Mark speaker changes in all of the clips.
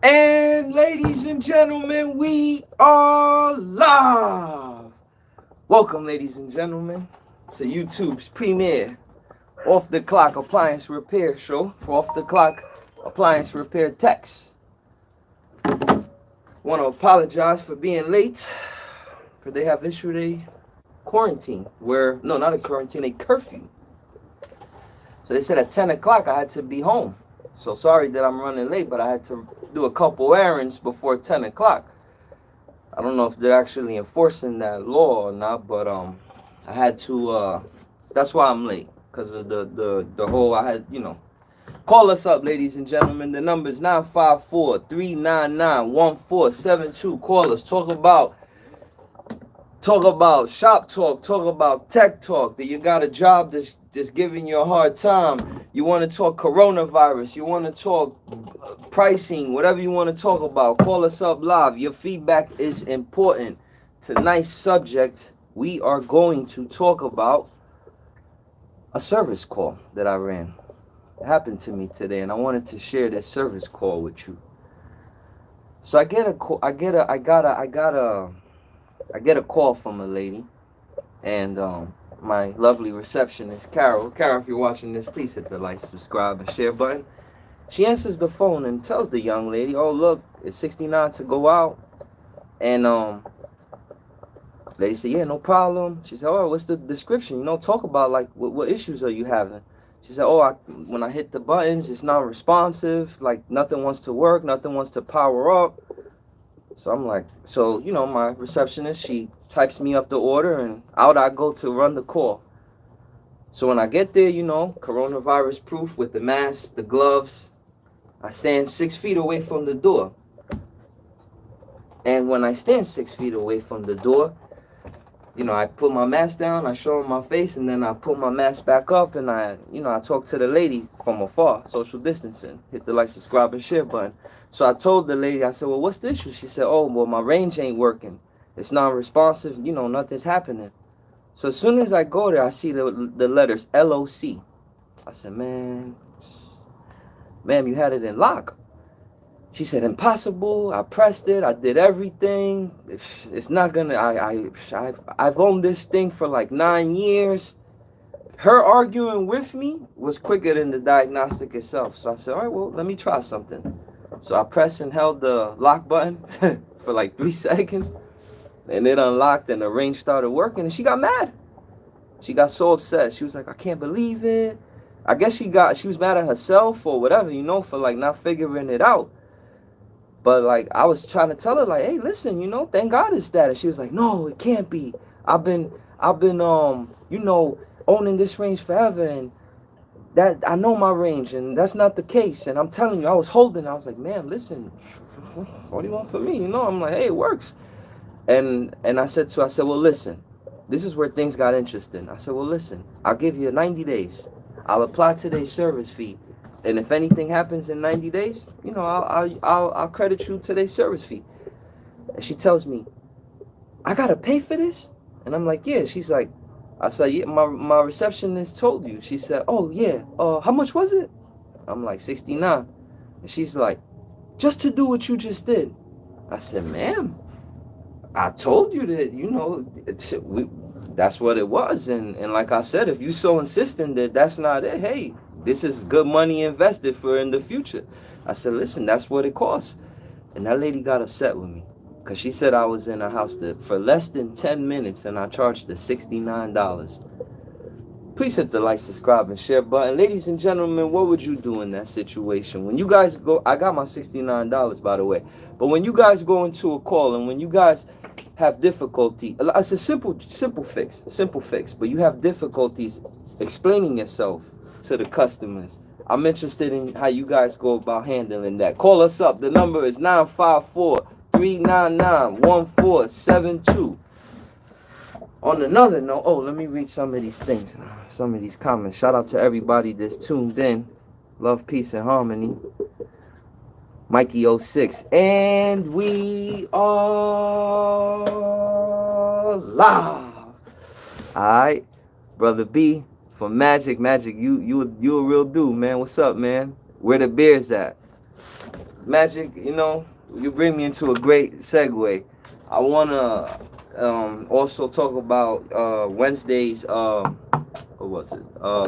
Speaker 1: And ladies and gentlemen, we are live. Welcome, ladies and gentlemen, to YouTube's premiere Off the Clock Appliance Repair Show for Off the Clock Appliance Repair Techs. Want to apologize for being late, for they have issued a quarantine no, not a quarantine, a curfew. So they said at 10 o'clock I had to be home. So sorry that I'm running late, but I had to do a couple errands before 10 o'clock. I don't know if they're actually enforcing that law or not, but I had to, that's why I'm late. Because of the whole, call us up, ladies and gentlemen. The number is 954-399-1472. Call us. Talk about shop talk, talk about tech talk, that you got a job that's just giving you a hard time. You want to talk coronavirus, you want to talk pricing, whatever you want to talk about, call us up live. Your feedback is important. Tonight's subject, we are going to talk about a service call that I ran. It happened to me today, and I wanted to share that service call with you. So I get a call from a lady, and my lovely receptionist, Carol. Carol, if you're watching this, please hit the like, subscribe, and share button. She answers the phone and tells the young lady, "Oh, look, it's 69 to go out." And lady said, "Yeah, no problem." She said, "Oh, what's the description? Talk about like what issues are you having?" She said, "Oh, when I hit the buttons, it's not responsive. Like nothing wants to work, nothing wants to power up." So I'm like, my receptionist, she types me up the order, and out I go to run the call. So when I get there, coronavirus proof with the mask, the gloves, I stand 6 feet away from the door. And when I stand 6 feet away from the door, I put my mask down, I show her my face, and then I put my mask back up, and I talk to the lady from afar, social distancing. Hit the like, subscribe, and share button. So I told the lady, I said, "Well, what's the issue?" She said, "Oh, well, my range ain't working. It's not responsive, nothing's happening." So as soon as I go there, I see the letters LOC. I said, "Ma'am, you had it in lock." She said, "Impossible. I pressed it. I did everything. It's not gonna, I've owned this thing for like 9 years." Her arguing with me was quicker than the diagnostic itself. So I said, "All right, well, let me try something." So I pressed and held the lock button for like 3 seconds, and it unlocked, and the range started working, and she got mad. She got so upset. She was like, "I can't believe it." I guess she was mad at herself or whatever, for like not figuring it out. But like I was trying to tell her, like, "Hey, listen, thank God it's that." And she was like, "No, it can't be. I've been owning this range forever, and that I know my range, and that's not the case. And I'm telling you, I was holding. I was like, "Ma'am, listen, what do you want from me?" I'm like, "Hey, it works." And I said, "Well, listen, this is where things got interesting." I said, "Well, listen, I'll give you 90 days. I'll apply today's service fee, and if anything happens in 90 days, I'll credit you today's service fee." And she tells me, "I gotta pay for this?" And I'm like, "Yeah." She's like, I said, "Yeah, my receptionist told you." She said, "Oh, yeah. How much was it?" I'm like, 69. And she's like, "Just to do what you just did." I said, "Ma'am, I told you that, that's what it was. And like I said, if you so insistent that that's not it, hey, this is good money invested for in the future." I said, "Listen, that's what it costs." And that lady got upset with me, because she said I was in her house for less than 10 minutes, and I charged her $69. Please hit the like, subscribe, and share button. Ladies and gentlemen, what would you do in that situation? When you guys go, I got my $69, by the way. But when you guys go into a call, and when you guys have difficulty, it's a simple fix, but you have difficulties explaining yourself to the customers, I'm interested in how you guys go about handling that. Call us up. The number is 954-399-1472. On another note, let me read some of these things, some of these comments. Shout out to everybody that's tuned in. Love, peace, and harmony. Mikey06. And we are live. Alright. Brother B from Magic. You a real dude, man. What's up, man? Where the beers at? Magic, you know, you bring me into a great segue. I wanna also talk about Wednesday's what was it?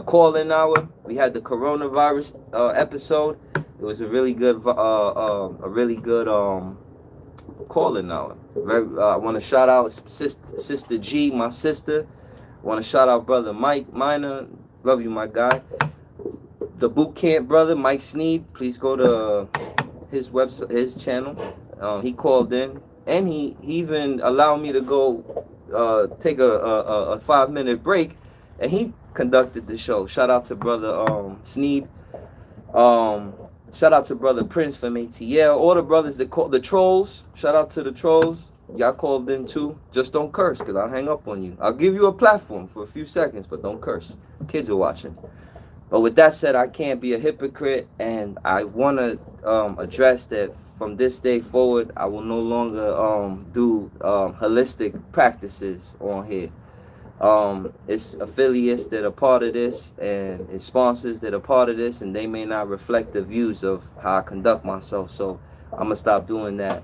Speaker 1: Call-in hour. We had the coronavirus episode. It was a really good call-in hour. I want to shout out sister G, my sister. I want to shout out brother Mike Minor. Love you, my guy. The boot camp brother Mike Sneed. Please go to his website, his channel. He called in, and he even allowed me to go take a 5-minute break, and he conducted the show. Shout out to brother Sneed. Shout out to brother Prince from ATL. All the brothers that call the trolls. Shout out to the trolls. Y'all called in too. Just don't curse, cause I'll hang up on you. I'll give you a platform for a few seconds, but don't curse. Kids are watching. But with that said, I can't be a hypocrite, and I want to address that from this day forward, I will no longer do holistic practices on here. It's affiliates that are part of this, and it's sponsors that are part of this, and they may not reflect the views of how I conduct myself. So I'm gonna stop doing that.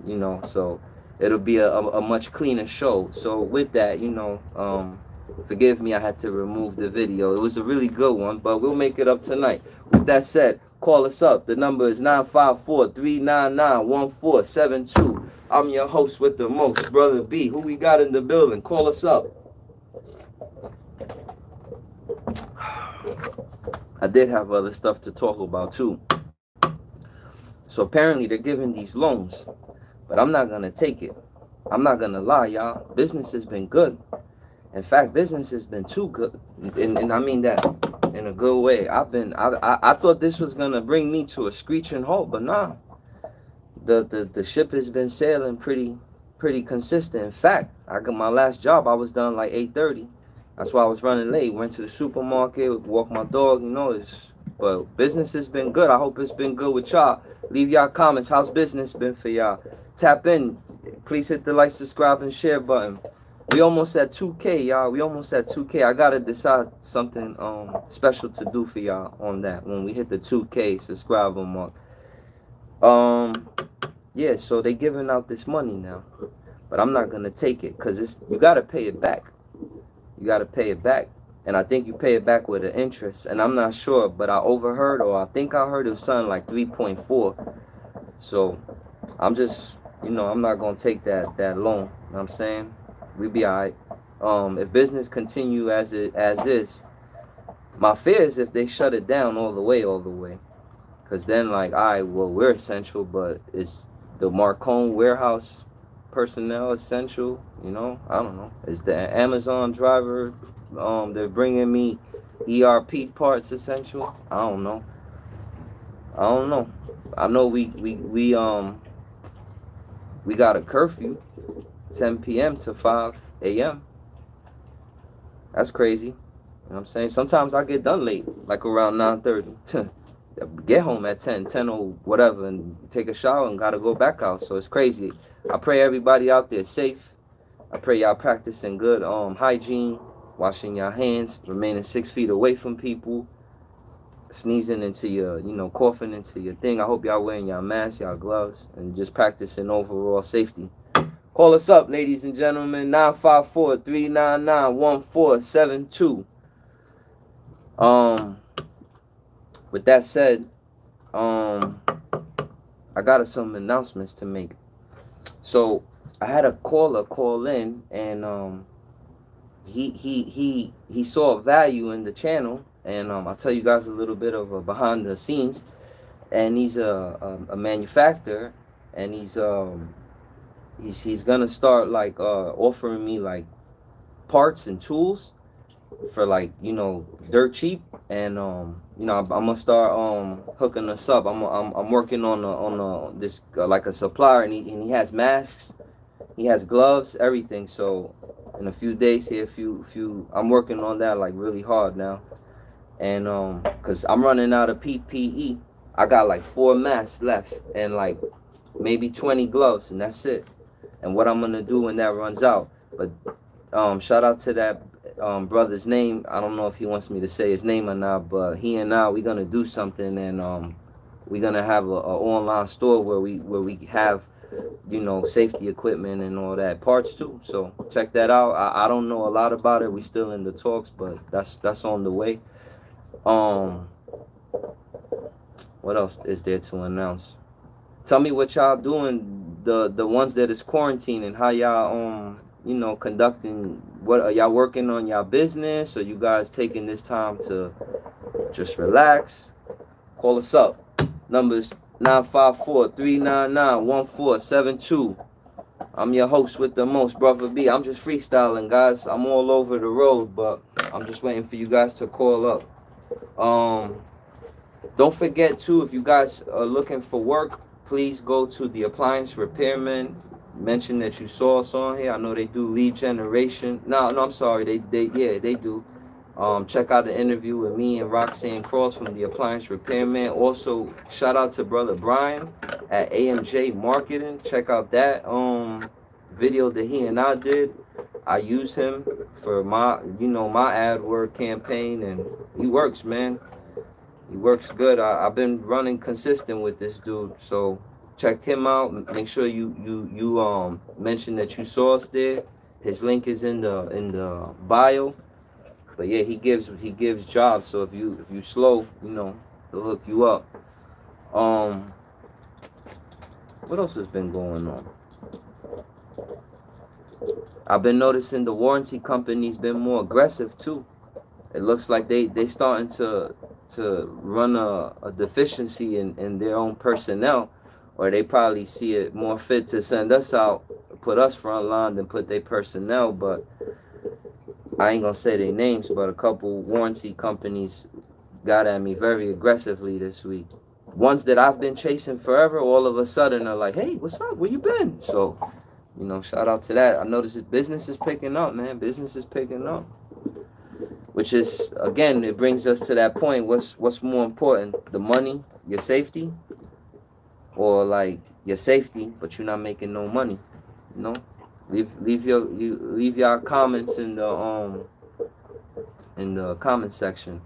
Speaker 1: You know, so it'll be a much cleaner show. So with that, you know, forgive me, I had to remove the video. It was a really good one, but we'll make it up tonight. With that said, call us up. The number is 954-399-1472. I'm your host with the most, Brother B. Who we got in the building? Call us up. I did have other stuff to talk about too. So apparently they're giving these loans, but I'm not going to take it. I'm not going to lie, y'all. Business has been good. In fact, business has been too good. And I mean that in a good way. I thought this was going to bring me to a screeching halt, but nah. The ship has been sailing pretty consistent. In fact, I got my last job, I was done like 8:30. That's why I was running late. Went to the supermarket, walked my dog, you know. But business has been good. I hope it's been good with y'all. Leave y'all comments. How's business been for y'all? Tap in. Please hit the like, subscribe, and share button. We almost at 2K, y'all. We almost at 2K. I gotta decide something special to do for y'all on that when we hit the 2K subscriber mark. Yeah, so they giving out this money now, but I'm not gonna take it because you gotta pay it back. You gotta pay it back, and I think you pay it back with an interest. And I'm not sure, but I overheard, or I think I heard it was something like 3.4. So I'm just, you know, I'm not gonna take that loan. You know what I'm saying? We be alright. If business continue as is, my fear is if they shut it down all the way. Because then, like, alright, well, we're essential, but is the Marcone warehouse personnel essential? You know, I don't know. Is the Amazon driver, they're bringing me ERP parts essential? I don't know. I know we got a curfew, 10 p.m. to 5 a.m. That's crazy. You know what I'm saying? Sometimes I get done late, like around 9:30. Get home at 10 or whatever, and take a shower and gotta go back out. So it's crazy. I pray everybody out there safe. I pray y'all practicing good hygiene, washing your hands, remaining 6 feet away from people, sneezing into your, you know, coughing into your thing. I hope y'all wearing y'all masks, y'all gloves, and just practicing overall safety. Call us up, ladies and gentlemen, 954-399-1472. With that said, I got some announcements to make. So I had a caller call in, and he saw value in the channel, and I'll tell you guys a little bit of behind the scenes. And he's a manufacturer, and he's gonna start like offering me like parts and tools for, like, you know, dirt cheap. And you know, I'm gonna start hooking us up. I'm working on this like a supplier, and he has masks, he has gloves, everything. So in a few days here, I'm working on that like really hard now. And cause I'm running out of PPE. I got like 4 masks left and like maybe 20 gloves, and that's it. And what I'm gonna do when that runs out. But shout out to that brother's name. I don't know if he wants me to say his name or not, but he and I, we're gonna do something, and We're gonna have a online store where we have, you know, safety equipment and all that, parts too. So check that out. I don't know a lot about it. We still in the talks, but that's on the way. Um, what else is there to announce? Tell me what y'all doing, the ones that is quarantining, how y'all you know, conducting. What are y'all working on y'all business, or you guys taking this time to just relax? Call us up. Numbers 954-399-1472. I'm your host with the most, Brother B. I'm just freestyling, guys. I'm all over the road, but I'm just waiting for you guys to call up. Don't forget too, if you guys are looking for work, please go to the Appliance Repairman. Mention that you saw us on here. I know they do lead generation. No, I'm sorry. They do. Check out the interview with me and Roxanne Cross from the Appliance Repairman. Also, shout out to brother Brian at AMJ Marketing. Check out that video that he and I did. I use him for my, you know, my AdWord campaign, and he works, man. He works good. I've been running consistent with this dude, so check him out. Make sure you mention that you saw us there. His link is in the bio. But yeah, he gives jobs. So if you slow, you know, he'll hook you up. What else has been going on? I've been noticing the warranty company's been more aggressive too. It looks like they starting to run a deficiency in their own personnel, or they probably see it more fit to send us out, put us front line than put their personnel. But I ain't gonna say their names, but a couple warranty companies got at me very aggressively this week. Ones that I've been chasing forever, all of a sudden are like, hey, what's up? Where you been? So, you know, shout out to that. I noticed business is picking up, man. Business is picking up. Which is, again, it brings us to that point. What's more important? The money, your safety, or like your safety, but you're not making no money. You know? Leave your comments in the comment section.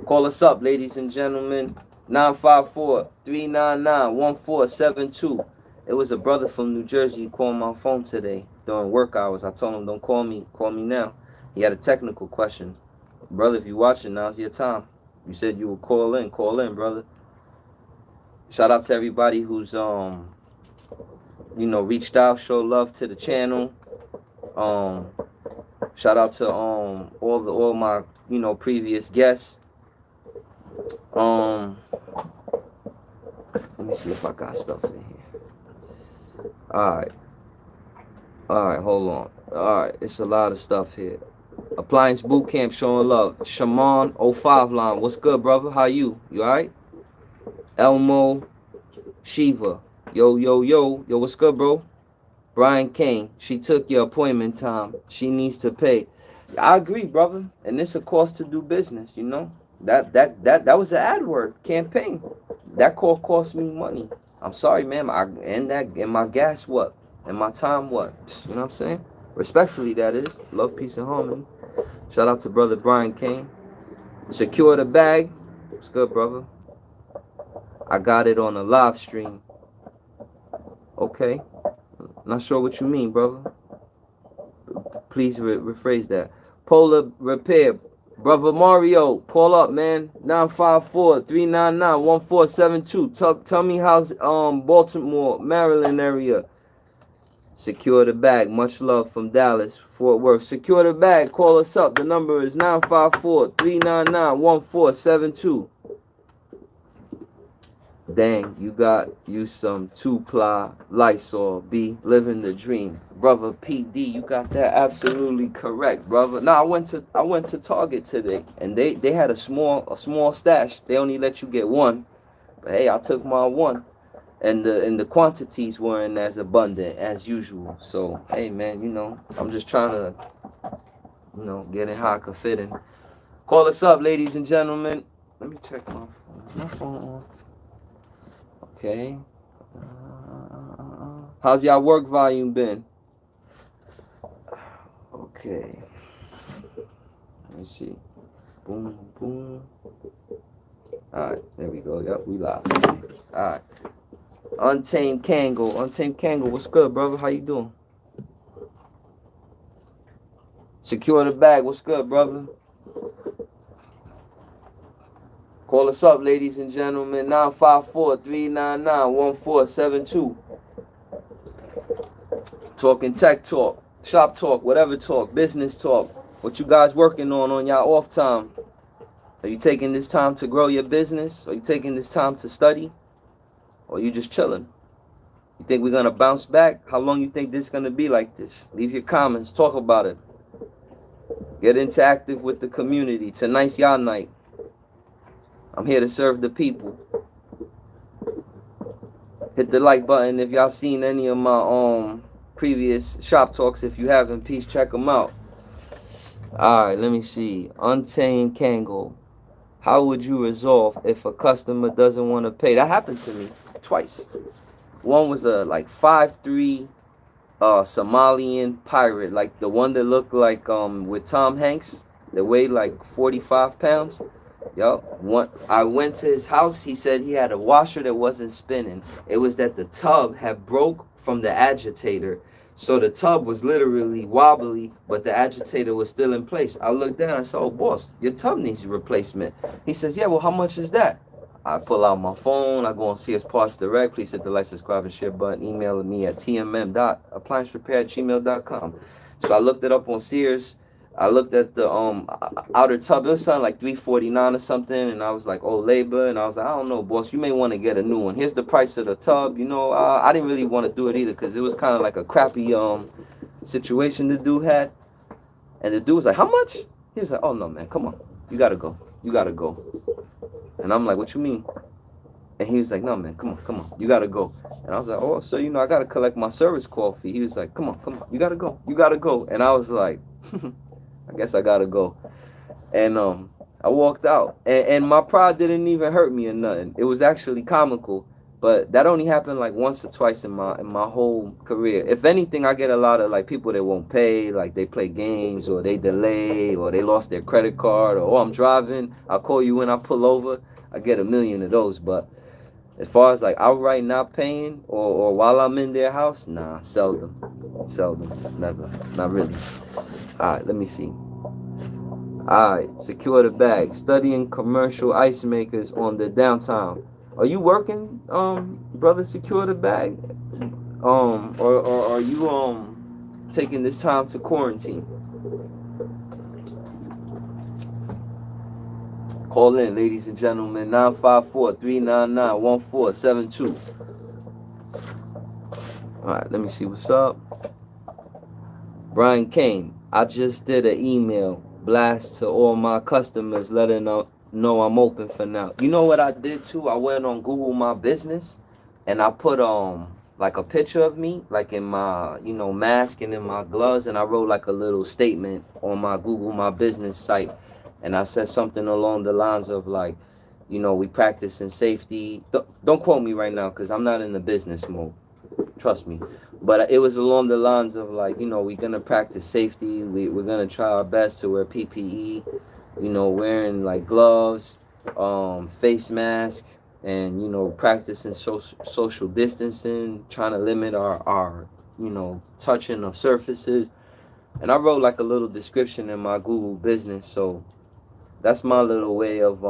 Speaker 1: Call us up, ladies and gentlemen. 954-399-1472. It was a brother from New Jersey who called my phone today during work hours. I told him, don't call me now. He had a technical question. Brother, if you're watching, now's your time. You said you would call in, brother. Shout out to everybody who's you know, reached out, show love to the channel. Shout out to all my, you know, previous guests. Let me see if I got stuff in here. Alright, hold on. Alright, it's a lot of stuff here. Appliance Bootcamp showing love. Shaman 05 line. What's good, brother? How you? You alright? Elmo Shiva. Yo, what's good, bro? Brian Kane. She took your appointment time. She needs to pay. I agree, brother. And it's a cost to do business, you know? That was an AdWord campaign. That call cost me money. I'm sorry, ma'am. And my gas what? And my time what? You know what I'm saying? Respectfully, that is. Love, peace, and harmony. Shout out to brother Brian Kane. Secure the bag. What's good, brother? I got it on a live stream. Okay. Not sure what you mean, brother. Please rephrase that. Polar Repair. Brother Mario, call up, man. 954-399-1472. Tell me how's Baltimore, Maryland area. Secure the bag. Much love from Dallas, Fort Worth. Secure the bag. Call us up. The number is 954-399-1472. Dang, you got you some 2-ply Lysol, B. Living the dream. Brother PD, you got that absolutely correct, brother. Nah, I went to Target today, and they had a small stash. They only let you get one. But hey, I took my one. And the quantities weren't as abundant as usual. So hey, man, you know, I'm just trying to, you know, get in how I could fit in. Call us up, ladies and gentlemen. Let me check my phone. My phone on. Okay. How's y'all work volume been? Okay. Let me see. Boom, boom. Alright, there we go. Yep, we live. Alright. Untamed Kango. Untamed Kango, what's good, brother? How you doing? Secure the bag, what's good, brother? Call us up, ladies and gentlemen. 954-399-1472. Talking tech talk, shop talk, whatever talk, business talk. What you guys working on y'all off time? Are you taking this time to grow your business? Are you taking this time to study? Or are you just chilling? You think we're going to bounce back? How long you think this is going to be like this? Leave your comments. Talk about it. Get interactive with the community. Tonight's y'all night. I'm here to serve the people. Hit the like button if y'all seen any of my previous shop talks. If you haven't, please check them out. Alright, let me see. Untamed Kango. How would you resolve if a customer doesn't want to pay? That happened to me twice. One was a like 5'3" Somalian pirate, like the one that looked like with Tom Hanks, that weighed like 45 pounds. Yup. I went to his house. He said he had a washer that wasn't spinning. It was that the tub had broke from the agitator. So the tub was literally wobbly, but the agitator was still in place. I looked down and I said, oh, boss, your tub needs a replacement. He says, yeah, well, how much is that? I pull out my phone. I go on Sears Parts Direct. Please hit the like, subscribe, and share button. Email me at tmm.appliancerepair@gmail.com. So I looked it up on Sears. I looked at the outer tub. It was something like $349 or something, and I was like, oh, labor. And I was like, I don't know, boss. You may want to get a new one. Here's the price of the tub. You know, I didn't really want to do it either because it was kind of like a crappy situation the dude had. And the dude was like, how much? He was like, oh, no, man, come on. You got to go. You got to go. And I'm like, what you mean? And he was like, no, man, come on. You got to go. And I was like, oh, so, you know, I got to collect my service call fee. He was like, come on. You got to go. You got to go. And I was like, I guess I gotta go. And I walked out, and my pride didn't even hurt me or nothing. It was actually comical, but that only happened like once or twice in my whole career. If anything, I get a lot of like people that won't pay, like they play games or they delay or they lost their credit card, or oh, I'm driving, I'll call you when I pull over. I get a million of those. But as far as like outright not paying or while I'm in their house, nah, seldom, never, not really. Alright, let me see. Alright, secure the bag. Studying commercial ice makers on the downtown. Are you working, brother, secure the bag? Or are you taking this time to quarantine? Call in, ladies and gentlemen. 954-399-1472. Alright, let me see what's up. Brian Kane. I just did an email blast to all my customers letting them know I'm open for now. You know what I did too? I went on Google My Business and I put like a picture of me like in my mask and in my gloves, and I wrote like a little statement on my Google My Business site, and I said something along the lines of like, we practice in safety. Don't quote me right now because I'm not in the business mode. Trust me. But it was along the lines of like, we're going to practice safety. We're going to try our best to wear PPE, wearing like gloves, face mask, and, practicing social distancing, trying to limit our touching of surfaces. And I wrote like a little description in my Google business. So that's my little way of,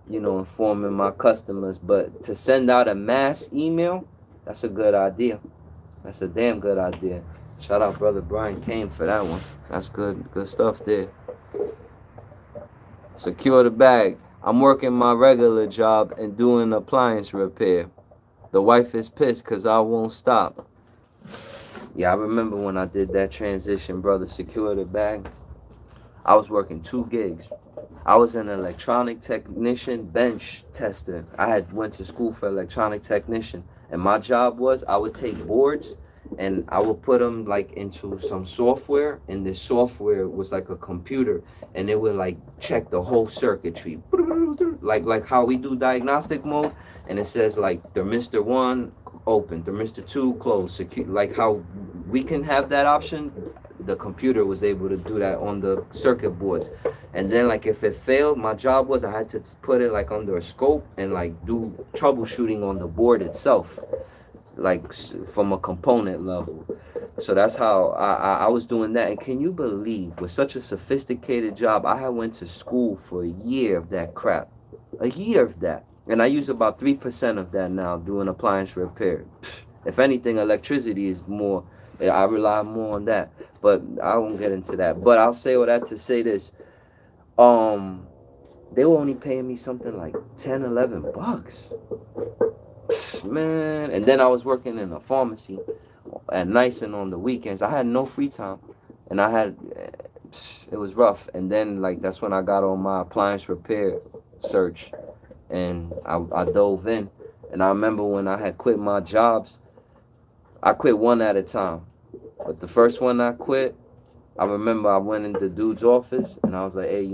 Speaker 1: informing my customers. But to send out a mass email, that's a good idea. That's a damn good idea. Shout out brother Brian Kane for that one. That's good stuff there. Secure the bag. I'm working my regular job and doing appliance repair. The wife is pissed because I won't stop. Yeah, I remember when I did that transition, brother. Secure the bag. I was working 2 gigs. I was an electronic technician bench tester. I had went to school for electronic technician. And my job was I would take boards and I would put them like into some software, and this software was like a computer, and it would like check the whole circuitry, like how we do diagnostic mode, and it says like thermistor 1 open, thermistor 2 closed, secure, like how we can have that option. the computer was able to do that on the circuit boards. And then like if it failed, my job was I had to put it like under a scope and like do troubleshooting on the board itself, like from a component level. So that's how I was doing that. And can you believe, with such a sophisticated job, I had went to school for a year of that crap, a year of that, and I use about 3% of that now doing appliance repair. If anything, electricity is more. I rely more on that, but I won't get into that. But I'll say all that to say this: um, they were only paying me something like 10, $11, man. And then I was working in a pharmacy at nights and on the weekends. I had no free time, and it was rough. And then like that's when I got on my appliance repair search, and I dove in. And I remember when I had quit my jobs, I quit one at a time. But the first one I quit, I remember I went in the dude's office and I was like, hey,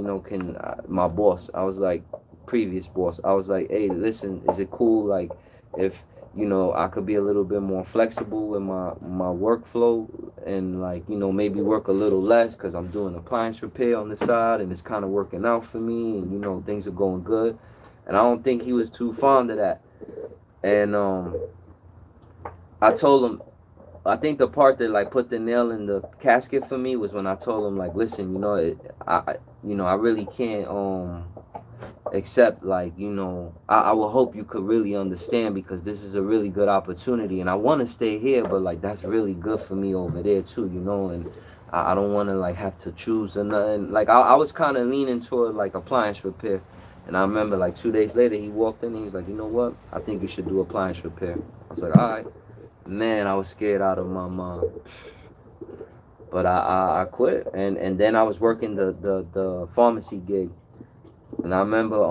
Speaker 1: my boss, I was like, previous boss, I was like, hey, listen, is it cool, like, if, I could be a little bit more flexible in my workflow and, like, maybe work a little less because I'm doing appliance repair on the side and it's kind of working out for me and, things are going good. And I don't think he was too fond of that. And I told him, I think the part that like put the nail in the casket for me was when I told him like, listen, I really can't accept, like, I will hope you could really understand because this is a really good opportunity and I want to stay here, but like that's really good for me over there too, and I don't want to like have to choose or nothing. Like I was kind of leaning toward like appliance repair. And I remember like 2 days later he walked in and he was like, you know what, I think you should do appliance repair. I was like, all right. Man, I was scared out of my mind. But I quit. And then I was working the pharmacy gig. And I remember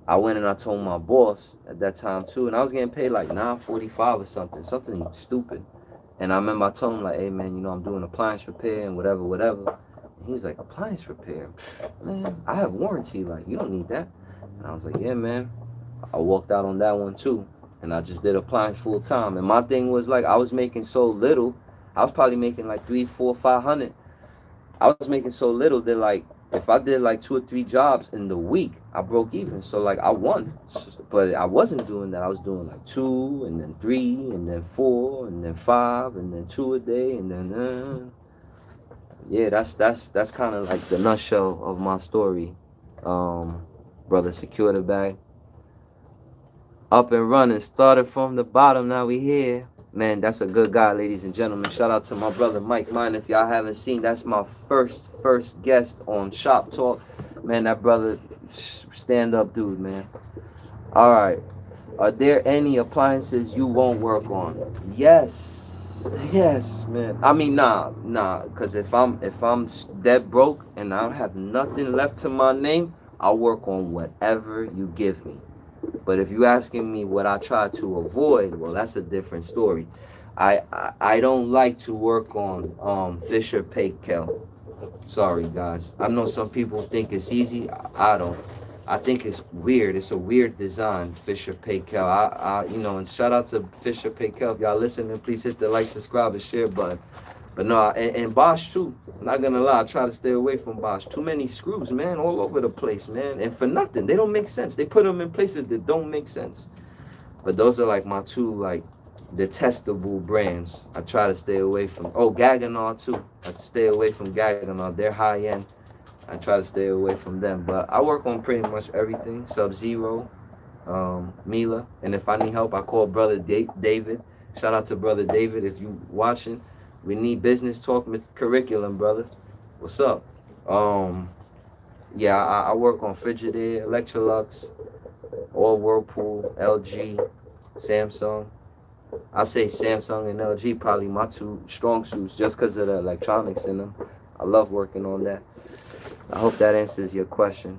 Speaker 1: I went and I told my boss at that time too, and I was getting paid like $9.45 or something stupid. And I remember I told him like, hey man, I'm doing appliance repair and whatever. And he was like, appliance repair? Man, I have warranty, like you don't need that. And I was like, yeah man. I walked out on that one too. And I just did appliance full time. And my thing was like, I was making so little. I was probably making like 300, 400, 500. I was making so little that like, if I did like 2 or 3 jobs in the week, I broke even. So like I won. But I wasn't doing that. I was doing like 2 and then 3 and then 4 and then 5 and then 2 a day and then yeah, that's kind of like the nutshell of my story. Brother secured the bag. Up and running, started from the bottom, now we here. Man, that's a good guy, ladies and gentlemen. Shout out to my brother Mike Mine. If y'all haven't seen, that's my first guest on Shop Talk. Man, that brother, stand up dude, man. All right. Are there any appliances you won't work on? Yes, man. I mean, nah. Cause if I'm dead broke and I don't have nothing left to my name, I'll work on whatever you give me. But if you're asking me what I try to avoid, well, that's a different story. I don't like to work on Fisher Paykel. Sorry, guys. I know some people think it's easy. I don't. I think it's weird. It's a weird design, Fisher Paykel. And shout out to Fisher Paykel. If y'all listening, please hit the like, subscribe, and share button. But no, and Bosch too. I'm not gonna lie, I try to stay away from Bosch. Too many screws, man, all over the place, man. And for nothing. They don't make sense. They put them in places that don't make sense. But those are like my 2 like detestable brands. I try to stay away from. Oh, Gaggenau too. I stay away from Gaggenau. They're high end. I try to stay away from them. But I work on pretty much everything. Sub-Zero, Mila. And if I need help, I call Brother David. Shout out to Brother David if you watching. We need business talk curriculum, brother. What's up? Yeah, I work on Frigidaire, Electrolux, all Whirlpool, LG, Samsung. I say Samsung and LG probably my 2 strong suits just because of the electronics in them. I love working on that. I hope that answers your question.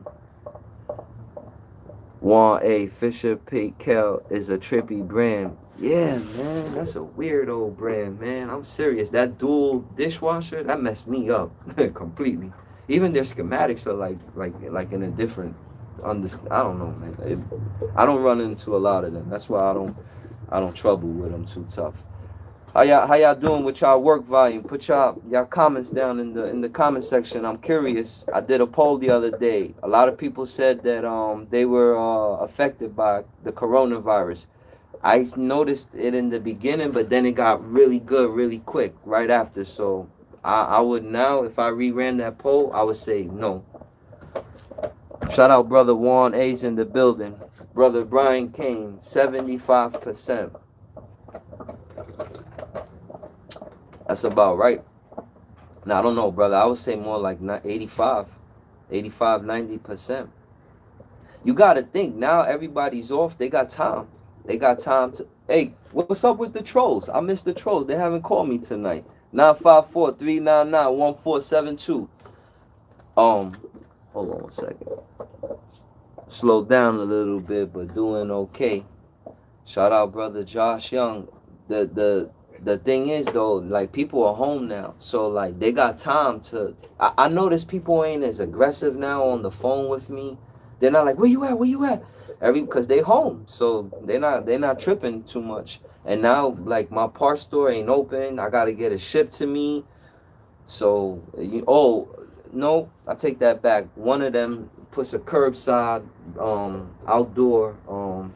Speaker 1: Juan A. Fisher Paykel is a trippy brand. Yeah, man, that's a weird old brand, man. I'm serious. That dual dishwasher, that messed me up completely. Even their schematics are like in a different I don't know, man. I don't run into a lot of them. That's why I don't trouble with them too tough. How y'all doing with y'all work volume? Put y'all comments down in the comment section. I'm curious. I did a poll the other day. A lot of people said that they were affected by the coronavirus. I noticed it in the beginning, but then it got really good really quick right after. So I would now, if I reran that poll, I would say no. Shout out brother Juan A's in the building. Brother Brian Kane, 75%. That's about right. Now I don't know, brother. I would say more like not 85, 90%. You gotta think now everybody's off. They got time. They got time to. Hey, what's up with the trolls? I missed the trolls. They haven't called me tonight. 954-399-1472. Hold on one second. Slow down a little bit, but doing okay. Shout out brother Josh Young. The thing is though, like people are home now, so like they got time to. I notice people ain't as aggressive now on the phone with me. They're not like, where you at? Where you at? Because they home, so they're not tripping too much. And now like my parts store ain't open. I gotta get it shipped to me. So no, I take that back. One of them puts a curbside outdoor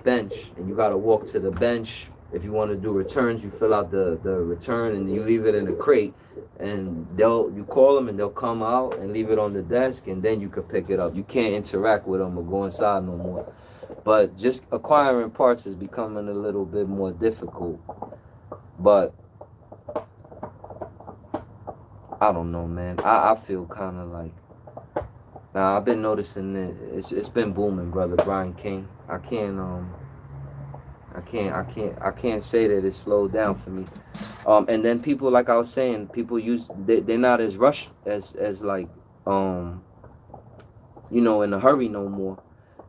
Speaker 1: bench, and you gotta walk to the bench. If you want to do returns, you fill out the return and you leave it in a crate, and you call them and they'll come out and leave it on the desk, and then you can pick it up. You can't interact with them or go inside no more. But just acquiring parts is becoming a little bit more difficult. But I don't know, man. I feel kind of like. Now I've been noticing that it's been booming, brother Brian King. I can't say that it's slowed down for me. And then people, like I was saying, people they're not as rushed as like in a hurry no more.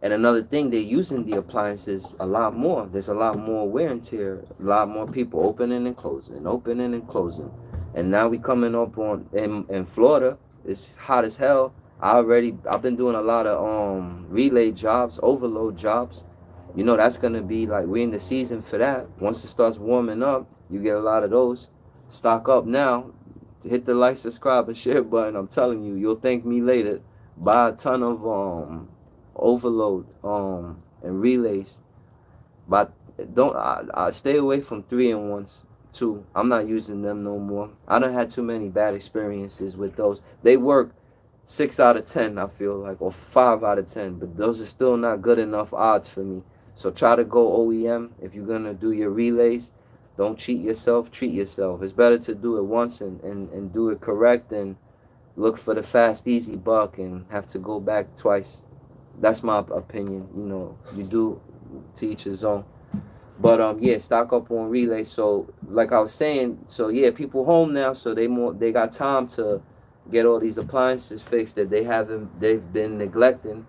Speaker 1: And another thing, they're using the appliances a lot more. There's a lot more wear and tear, a lot more people opening and closing. And now we coming up on in Florida. It's hot as hell. I've been doing a lot of relay jobs, overload jobs. That's gonna be like we're in the season for that. Once it starts warming up, you get a lot of those. Stock up now. Hit the like, subscribe, and share button. I'm telling you, you'll thank me later. Buy a ton of overload and relays. But I stay away from 3-in-1s too. I'm not using them no more. I done had too many bad experiences with those. They work 6 out of 10, I feel like, or 5 out of 10, but those are still not good enough odds for me. So try to go OEM if you're gonna do your relays. Don't cheat yourself, treat yourself. It's better to do it once and do it correct than look for the fast, easy buck and have to go back twice. That's my opinion. You do to each his own. But yeah, stock up on relays. So like I was saying, so yeah, people home now, so they got time to get all these appliances fixed that they've been neglecting,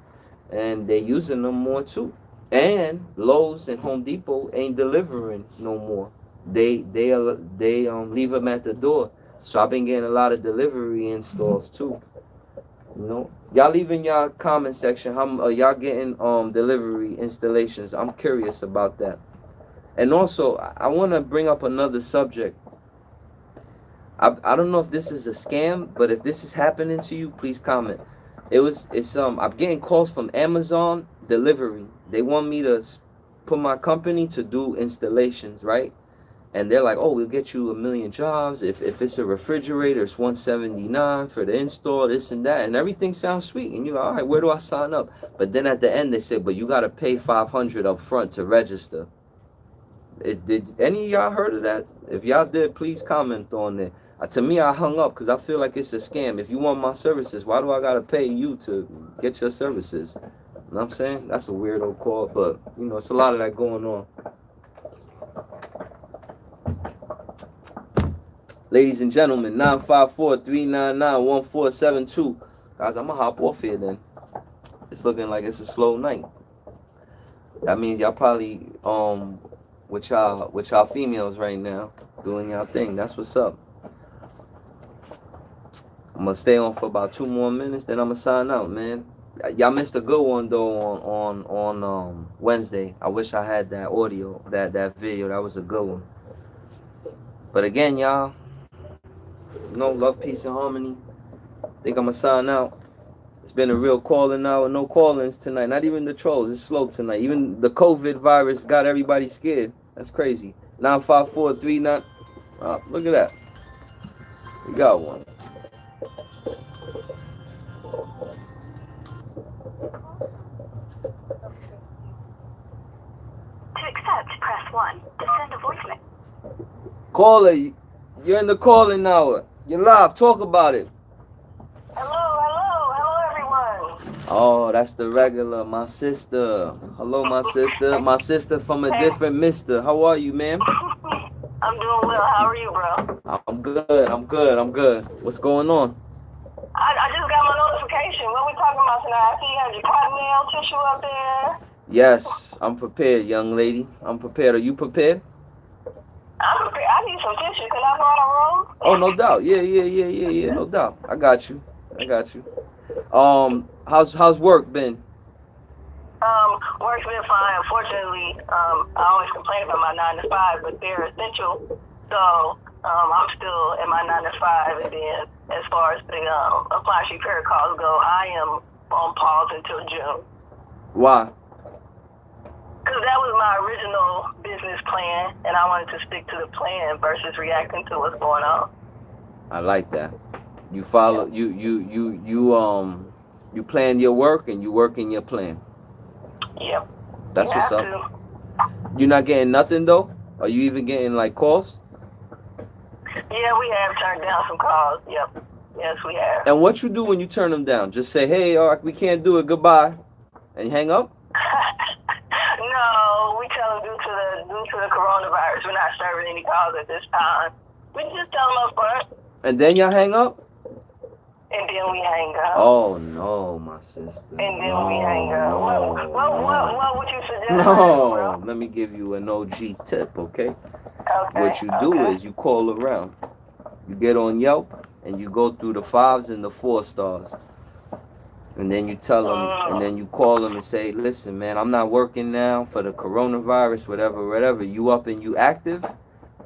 Speaker 1: and they're using them more too. And Lowe's and Home Depot ain't delivering no more. They leave them at the door. So I've been getting a lot of delivery installs too. Y'all leave in y'all comment section how y'all getting delivery installations. I'm curious about that. And also I want to bring up another subject. I don't know if this is a scam, but if this is happening to you, please comment. I'm getting calls from Amazon delivery. They want me to put my company to do installations, right? And they're like, oh, we'll get you 1,000,000 jobs. If it's a refrigerator, it's $179 for the install, this and that, and everything sounds sweet. And you're like, all right, where do I sign up? But then at the end they said, but you gotta pay $500 up front to register. Did any of y'all heard of that? If y'all did, please comment on it. To me, I hung up because I feel like it's a scam. If you want my services, why do I gotta pay you to get your services? You know what I'm saying? That's a weirdo call, but it's a lot of that going on. Ladies and gentlemen, 954-399-1472. Guys, I'm gonna hop off here then. It's looking like it's a slow night. That means y'all probably with y'all females right now doing y'all thing. That's what's up. I'm gonna stay on for about 2 more minutes, then I'm gonna sign out, man. Y'all missed a good one though on Wednesday. I wish I had that audio, that video. That was a good one. But again, y'all, love, peace, and harmony. Think I'm gonna sign out. It's been a real calling hour. No call-ins tonight. Not even the trolls. It's slow tonight. Even the COVID virus got everybody scared. That's crazy. 95439. Look at that. We got one.
Speaker 2: To accept, press 1. To send a voicemail.
Speaker 1: Caller, you're in the calling hour. You're live. Talk about it.
Speaker 2: Hello, everyone.
Speaker 1: Oh, that's the regular, my sister. Hello, my sister. My sister from a different mister. How are you, ma'am?
Speaker 2: I'm doing well. How are you, bro?
Speaker 1: I'm good. What's going on?
Speaker 2: I just got my notification. What we talking about tonight? I see you have your cotton nail tissue up there.
Speaker 1: Yes, I'm prepared, young lady. I'm prepared. Are you prepared?
Speaker 2: I'm prepared. I need some tissue. Can I go on a roll?
Speaker 1: Oh, no doubt. Yeah. No doubt. I got you. How's work been?
Speaker 2: Work's been fine. Unfortunately, I always complain about my 9 to 5, but they're essential. So I'm still at my 9 to 5, and then as far as the appliance repair calls go, I am on pause until June.
Speaker 1: Why?
Speaker 2: Because that was my original business plan, and I wanted to stick to the plan versus reacting to what's going on.
Speaker 1: I like that. You follow. You plan your work and you work in your plan.
Speaker 2: Yep.
Speaker 1: That's what's up. You're not getting nothing though? Are you even getting like calls?
Speaker 2: Yeah, we have turned down some calls. Yep. Yes, we have.
Speaker 1: And what you do when you turn them down? Just say, hey, we can't do it. Goodbye, and hang up.
Speaker 2: No, we tell them due to the coronavirus, we're not serving any calls at this time. We just tell them up front.
Speaker 1: And then y'all hang up?
Speaker 2: And then we hang up.
Speaker 1: Oh, no, my sister.
Speaker 2: And then we hang up.
Speaker 1: No,
Speaker 2: what would you suggest?
Speaker 1: No, let me give you an OG tip, okay?
Speaker 2: Okay.
Speaker 1: What you do is you call around. You get on Yelp and you go through the 5s and the 4 stars. And then you tell them, and then you call them and say, listen, man, I'm not working now for the coronavirus, whatever. You up and you active?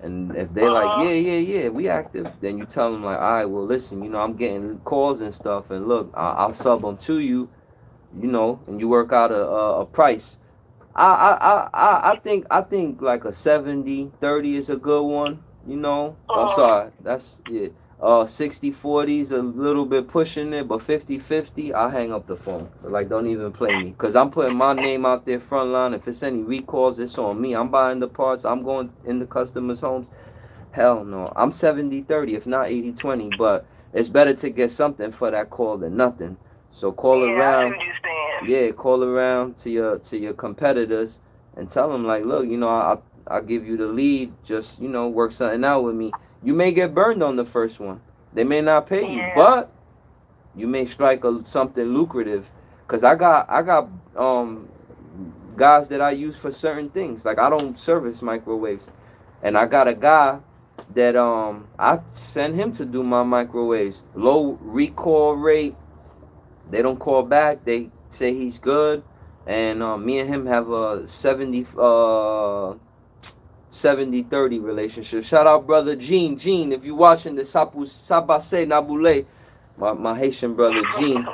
Speaker 1: And if they like, yeah, we active, then you tell them like, all right, well, listen, I'm getting calls and stuff, and look, I'll sub them to you, and you work out a price. I think like a 70-30 is a good one, I'm sorry, that's 60-40 is a little bit pushing it, but 50-50, I'll hang up the phone. Like, don't even play me, because I'm putting my name out there front line. If it's any recalls, it's on me. I'm buying the parts. I'm going in the customers' homes. Hell no. I'm 70-30, if not 80-20, but it's better to get something for that call than nothing. So call around. Yeah, call around to your competitors and tell them, like, look, I'll give you the lead. Just, work something out with me. You may get burned on the first one. They may not pay you, but you may strike something lucrative. Cause I got guys that I use for certain things. Like, I don't service microwaves, and I got a guy that I send him to do my microwaves. Low recall rate. They don't call back. They say he's good, and me and him have a 70-30 relationship. Shout out brother Gene, if you watching this, Sabase Nabule, my Haitian brother Gene.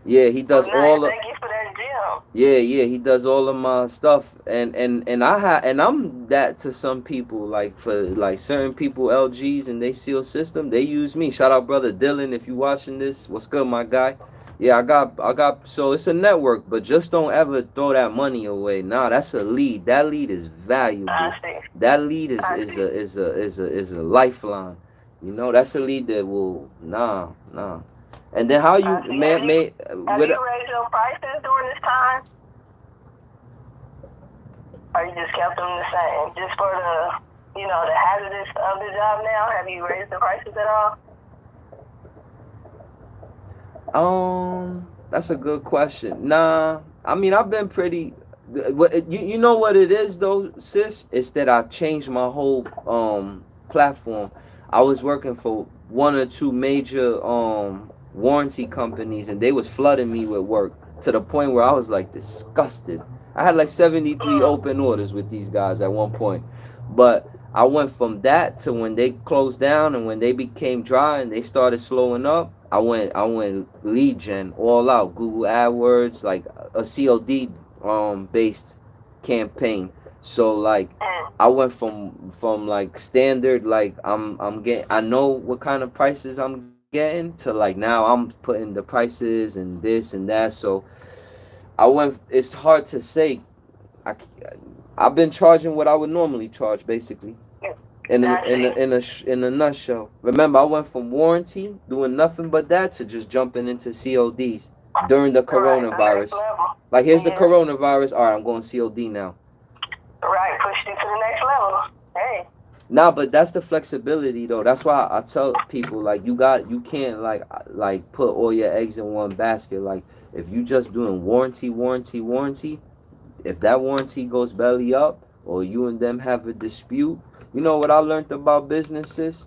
Speaker 1: Yeah, he does all of.
Speaker 2: Thank you for that, Jim.
Speaker 1: Yeah, he does all of my stuff, and I'm that to some people. Like, for like certain people, LGs and they seal system, they use me. Shout out brother Dylan, if you watching this, what's good, my guy? Yeah, I got. So it's a network, but just don't ever throw that money away. Nah, that's a lead. That lead is valuable. That lead is a lifeline. That's a lead that will nah. And then how you
Speaker 2: have you raised your prices during this time? Or you just kept them the same, just for the hazardous of the job now? Have you raised the prices at all?
Speaker 1: That's a good question. Nah, I mean, I've been pretty. You know what it is though, sis? It's that I've changed my whole platform. I was working for 1 or 2 major warranty companies, and they was flooding me with work to the point where I was like disgusted. I had like 73 open orders with these guys at one point, but I went from that to when they closed down and when they became dry and they started slowing up. I went lead gen all out, Google AdWords, like a COD based campaign. So like I went from like standard, like I'm getting, I know what kind of prices I'm getting, to like now I'm putting the prices and this and that. So I went. It's hard to say. I I've been charging what I would normally charge, basically. In a nutshell. Remember, I went from warranty, doing nothing but that, to just jumping into CODs during the coronavirus. Like, here's the coronavirus. All right, I'm going COD now.
Speaker 2: Right, pushed you to the next level. Hey.
Speaker 1: Nah, but that's the flexibility though. That's why I tell people, like, you can't like put all your eggs in one basket. Like, if you just doing warranty, if that warranty goes belly up or you and them have a dispute, you know what I learned about businesses?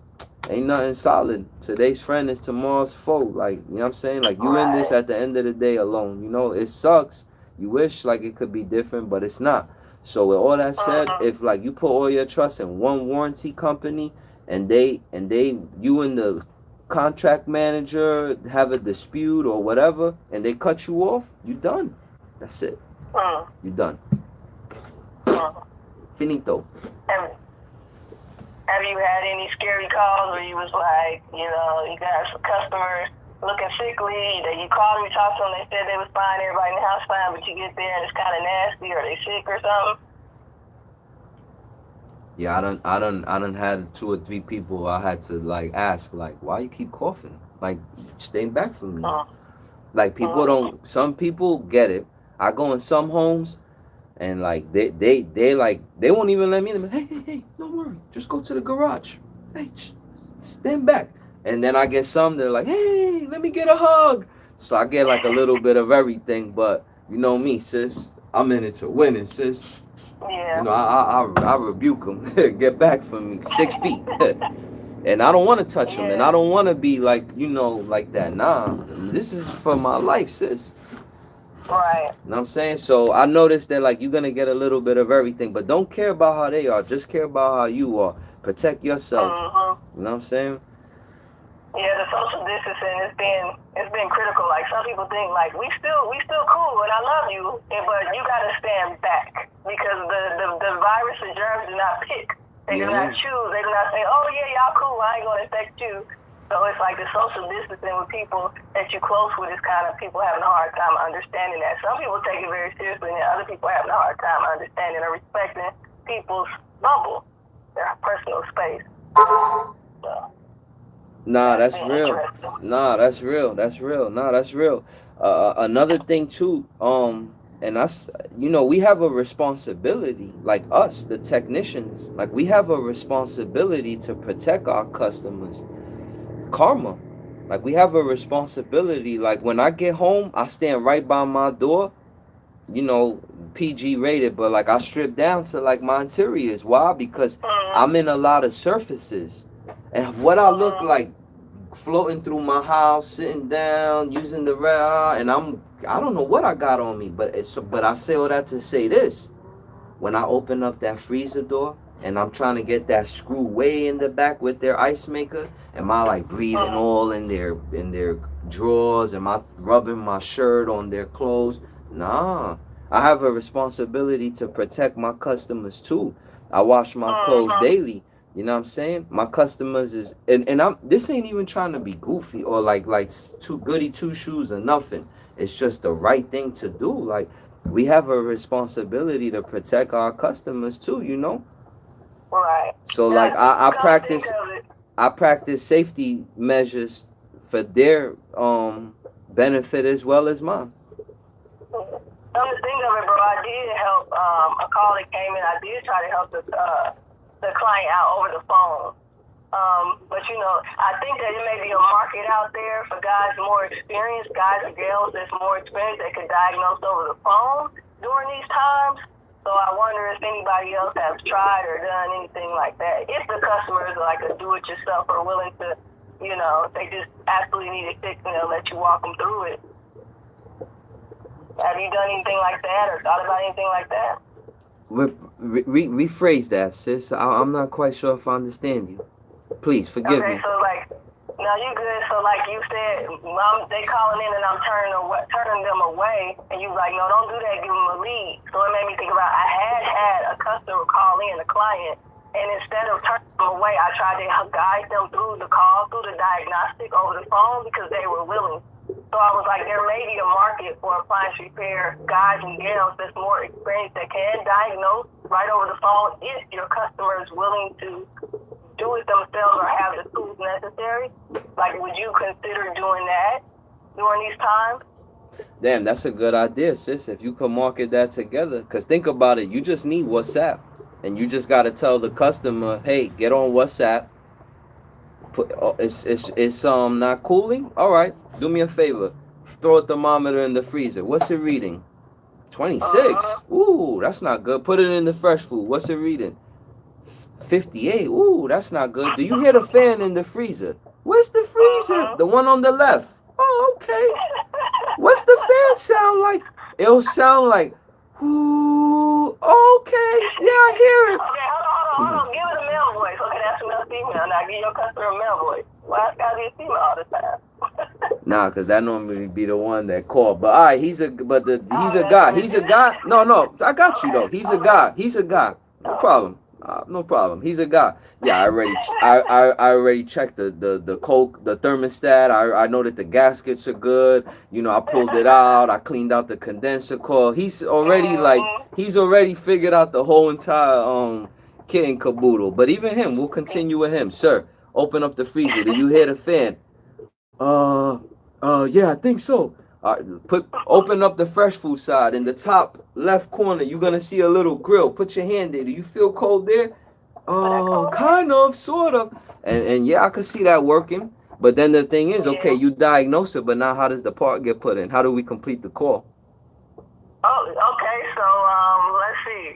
Speaker 1: Ain't nothing solid. Today's friend is tomorrow's foe. Like, you know what I'm saying? Like, you in this at the end of the day alone. You know, it sucks. You wish like it could be different, but it's not. So with all that said, if like you put all your trust in one warranty company and you and the contract manager have a dispute or whatever and they cut you off, you done. That's it. You done. Finito.
Speaker 2: Have you had any scary calls where you was like, you know, you got some customers looking sickly, that you called them, you talked to them, they said they was fine, everybody in the house fine, but you get there and it's kind of nasty, or they sick or something?
Speaker 1: Yeah, I done had 2 or 3 people I had to like ask, like, why you keep coughing? Like, stay back from me. Like, people don't, some people get it. I go in some homes and like they won't even let me in. Hey, don't worry, just go to the garage. Hey, stand back. And then I get some, they're like, hey, let me get a hug. So I get like a little bit of everything, but you know me, sis. I'm in it to win it, sis.
Speaker 2: Yeah.
Speaker 1: You know, I rebuke them. Get back from me, 6 feet. And I don't want to touch them, and I don't want to be like, you know, like that. Nah, this is for my life, sis.
Speaker 2: Right.
Speaker 1: You know what I'm saying? So I noticed that like you're gonna get a little bit of everything, but don't care about how they are. Just care about how you are. Protect yourself. You know what I'm saying?
Speaker 2: Yeah, the social distancing it's been critical. Like, some people think like we still cool and I love you, but you gotta stand back because the virus and germs do not pick. They do not choose. They do not say, oh yeah, y'all cool, I ain't gonna infect you. So it's like the social distancing with people that you're close with is kind of people having a hard time understanding that. Some people take it very seriously, and other people having a hard time understanding or respecting people's bubble, their personal space. So.
Speaker 1: Nah, that's real. Nah, that's real. That's real. Nah, that's real. Another thing too, and that's, you know, we have a responsibility, like us, the technicians, like we have a responsibility to protect our customers. Karma. Like, we have a responsibility. Like, when I get home, I stand right by my door, you know, PG rated, but like I strip down to like my interiors. Why? Because I'm in a lot of surfaces. And what I look like floating through my house, sitting down, using the rail, and I don't know what I got on me, but I say all that to say this. When I open up that freezer door and I'm trying to get that screw way in the back with their ice maker, am I like breathing all in their drawers? Am I rubbing my shirt on their clothes? Nah. I have a responsibility to protect my customers too. I wash my clothes daily. You know what I'm saying? My customers is, and I'm, this ain't even trying to be goofy or like too goody two shoes or nothing. It's just the right thing to do. Like, we have a responsibility to protect our customers too, you know?
Speaker 2: Right.
Speaker 1: So like I practice safety measures for their benefit as well as mine.
Speaker 2: Come to think of it, bro, I did help a call that came in. I did try to help the client out over the phone. But you know, I think that it may be a market out there for guys more experienced, guys and girls that's more experienced that can diagnose over the phone during these times. So I wonder if anybody else has tried or done anything like that. If the customer is like a do-it-yourself or willing to, you know, they just absolutely need it fixed and they'll let you walk them through it. Have you done anything like that or thought about anything like that?
Speaker 1: Rephrase that, sis. I'm not quite sure if I understand you. Please forgive me.
Speaker 2: Okay, so like, no, you good. So like you said, they calling in and I'm turning them away, and you like, no, don't do that. Give them a lead. So it made me think about I had a customer call in, a client, and instead of turning them away, I tried to guide them through the call, through the diagnostic over the phone because they were willing. So I was like, there may be a market for appliance repair guys and gals that's more experienced that can diagnose right over the phone if your customer is willing to do it themselves or have the tools necessary. Like, would you consider doing that during these times?
Speaker 1: Damn, that's a good idea, sis. If you could market that together, because think about it, you just need WhatsApp, and you just got to tell the customer, hey, get on WhatsApp. It's not cooling. All right, do me a favor, throw a thermometer in the freezer. What's it reading? 26. Ooh, that's not good. Put it in the fresh food. What's it reading? 58. Ooh, that's not good. Do you hear the fan in the freezer? Where's the freezer? The one on the left. Oh, okay. What's the fan sound like? It'll sound like, ooh, okay. Yeah, I hear it.
Speaker 2: Okay, hold on. Give it a male voice. Okay, that's a female. Now give your customer a male voice. Why it's gotta be a female all the time?
Speaker 1: Nah, cause that normally be the one that called. But all right, he's a guy. He's a guy. No, I got you though. He's a guy. No problem. No problem. He's a guy. Yeah, I already checked the coke, the thermostat. I know that the gaskets are good. You know, I pulled it out. I cleaned out the condenser coil. He's already figured out the whole entire kit and caboodle. But even him, we'll continue with him. Sir, open up the freezer. Do you hear the fan? Yeah, I think so. Open up the fresh food side. In the top left corner, you're gonna see a little grill. Put your hand there. Do you feel cold there? Kind of, sort of. And yeah, I could see that working. But then the thing is, okay, you diagnose it, but now how does the part get put in? How do we complete the call?
Speaker 2: Oh, okay. So let's see.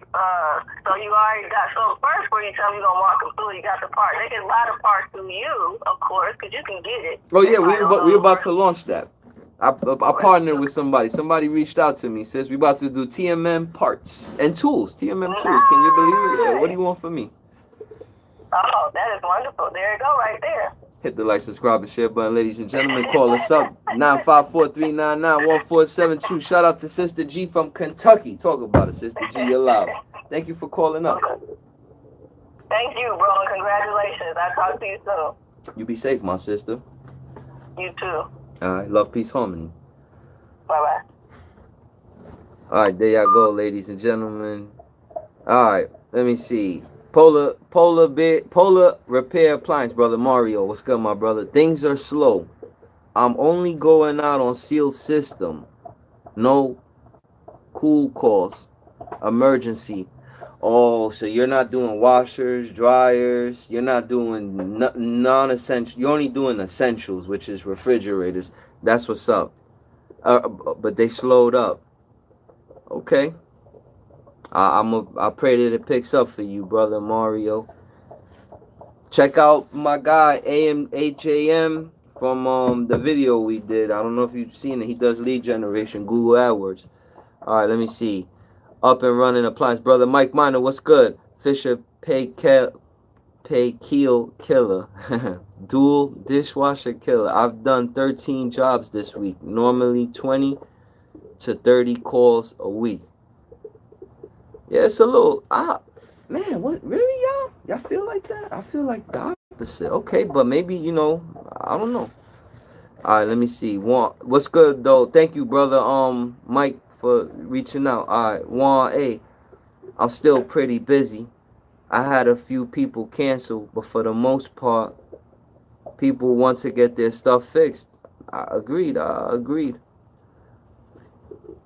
Speaker 2: So you already got. So first, where you tell me you're gonna walk them through, you got the part. They can buy the part through you, of course, because you can get it.
Speaker 1: Oh yeah, we're about to launch that. I partnered with somebody. Somebody reached out to me. Says we about to do TMM parts and tools. TMM tools. Can you believe it? Yeah. What do you want from me?
Speaker 2: Oh, that is wonderful. There you go, right there.
Speaker 1: Hit the like, subscribe, and share button, ladies and gentlemen. Call us up 954-399-1472. Shout out to Sister G from Kentucky. Talk about it, Sister G. You're loud. Thank you for calling up.
Speaker 2: Thank you, bro. Congratulations. I'll talk to you soon.
Speaker 1: You be safe, my sister.
Speaker 2: You too.
Speaker 1: All right, love, peace, harmony.
Speaker 2: Bye-bye.
Speaker 1: All right, there y'all go, ladies and gentlemen. All right, let me see. Polar Repair Appliance, brother Mario. What's good, my brother? Things are slow. I'm only going out on sealed system. No cool calls. Emergency. Oh, so you're not doing washers, dryers. You're not doing non-essential. You're only doing essentials, which is refrigerators. That's what's up. But they slowed up. Okay. I pray that it picks up for you, brother Mario. Check out my guy HAM from the video we did. I don't know if you've seen it. He does lead generation, Google AdWords. All right, let me see. Up and running appliance, brother Mike Miner. What's good? Fisher Pay Keel Killer, dual dishwasher killer. I've done 13 jobs this week. Normally 20 to 30 calls a week. Yeah, it's a little, man, what, really, y'all? Y'all feel like that? I feel like the opposite. Okay, but maybe, you know, I don't know. All right, let me see. What's good, though? Thank you, brother, Mike, for reaching out. All right, Juan A. I'm still pretty busy. I had a few people cancel, but for the most part, people want to get their stuff fixed. I agreed.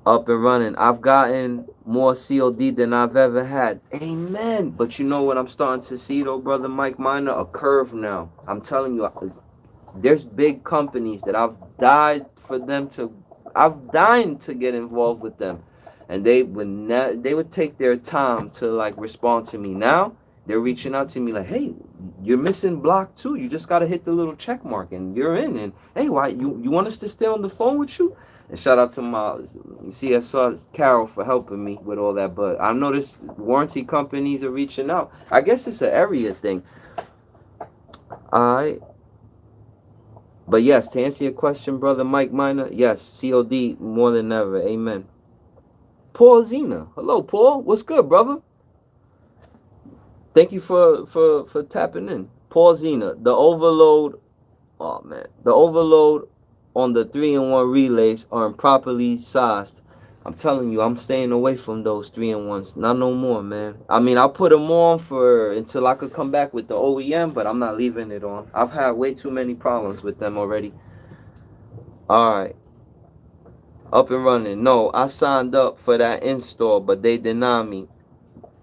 Speaker 1: Up and running. I've gotten more COD than I've ever had. Amen. But you know what I'm starting to see, though, brother Mike Miner? A curve now. I'm telling you, there's big companies that I've dying to get involved with them. And they would take their time to like respond to me. Now they're reaching out to me like, hey, you're missing block 2. You just got to hit the little check mark and you're in. And hey, why you want us to stay on the phone with you? And shout out to my CSR Carol for helping me with all that. But I noticed warranty companies are reaching out. I guess it's an area thing. Alright. But yes, to answer your question, brother Mike Miner, yes, COD more than ever. Amen. Paul Zena. Hello, Paul. What's good, brother? Thank you for tapping in. Paul Zena, the overload. Oh man, the overload on the 3-in-1 relays are improperly sized. I'm telling you, I'm staying away from those 3-in-1s. Not no more, man. I mean, I'll put them on for until I could come back with the OEM, but I'm not leaving it on. I've had way too many problems with them already. All right. Up and running. No, I signed up for that install, but they denied me.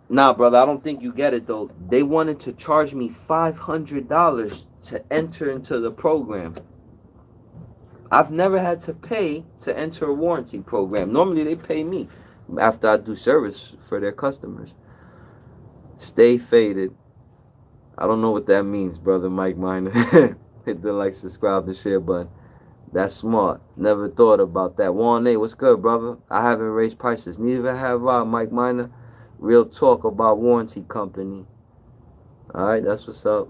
Speaker 1: Nah, brother, I don't think you get it, though. They wanted to charge me $500 to enter into the program. I've never had to pay to enter a warranty program. Normally, they pay me after I do service for their customers. Stay faded. I don't know what that means, brother Mike Miner. Hit the like, subscribe, and share button. That's smart. Never thought about that. Juan A, what's good, brother? I haven't raised prices. Neither have I, Mike Miner. Real talk about warranty company. Alright, that's what's up.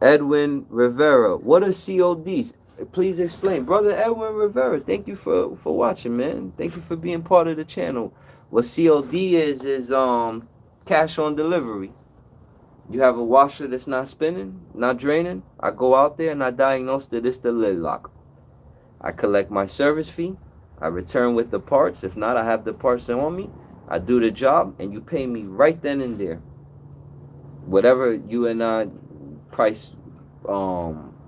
Speaker 1: Edwin Rivera. What are CODs? Please explain. Brother Edwin Rivera, thank you for watching, man. Thank you for being part of the channel. What COD is cash on delivery. You have a washer that's not spinning, not draining. I go out there and I diagnose that it's the lid lock. I collect my service fee. I return with the parts. If not, I have the parts on me. I do the job and you pay me right then and there. Whatever you and I price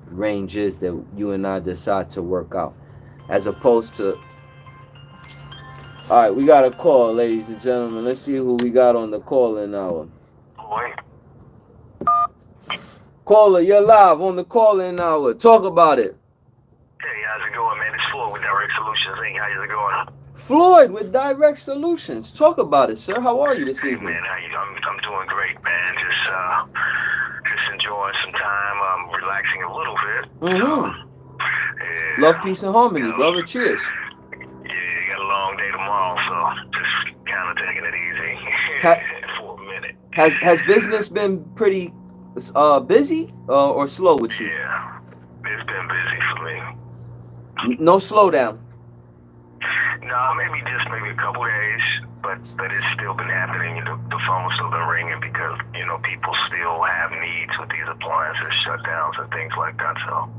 Speaker 1: range is that you and I decide to work out, as opposed to. All right, we got a call, ladies and gentlemen. Let's see who we got on the call-in hour. Caller, you're live on the call-in hour. Talk about it.
Speaker 3: Hey, how's it going, man? It's Floyd with Direct Solutions. Hey, how's it going?
Speaker 1: Floyd with Direct Solutions. Talk about it, sir. How are you this evening?
Speaker 3: Man, I'm doing great, man. Just enjoying some time. I'm relaxing a little bit.
Speaker 1: Mm-hmm. Love, peace, and harmony, brother. Cheers.
Speaker 3: Yeah, got a long day tomorrow, so just kind of taking it easy for a minute.
Speaker 1: Has business been pretty busy or slow with you?
Speaker 3: Yeah, it's been busy for me.
Speaker 1: No slowdown.
Speaker 3: No, maybe a couple days, but it's still been happening. The phone's still been ringing because people still have needs with these appliances, shutdowns, and things like that. So,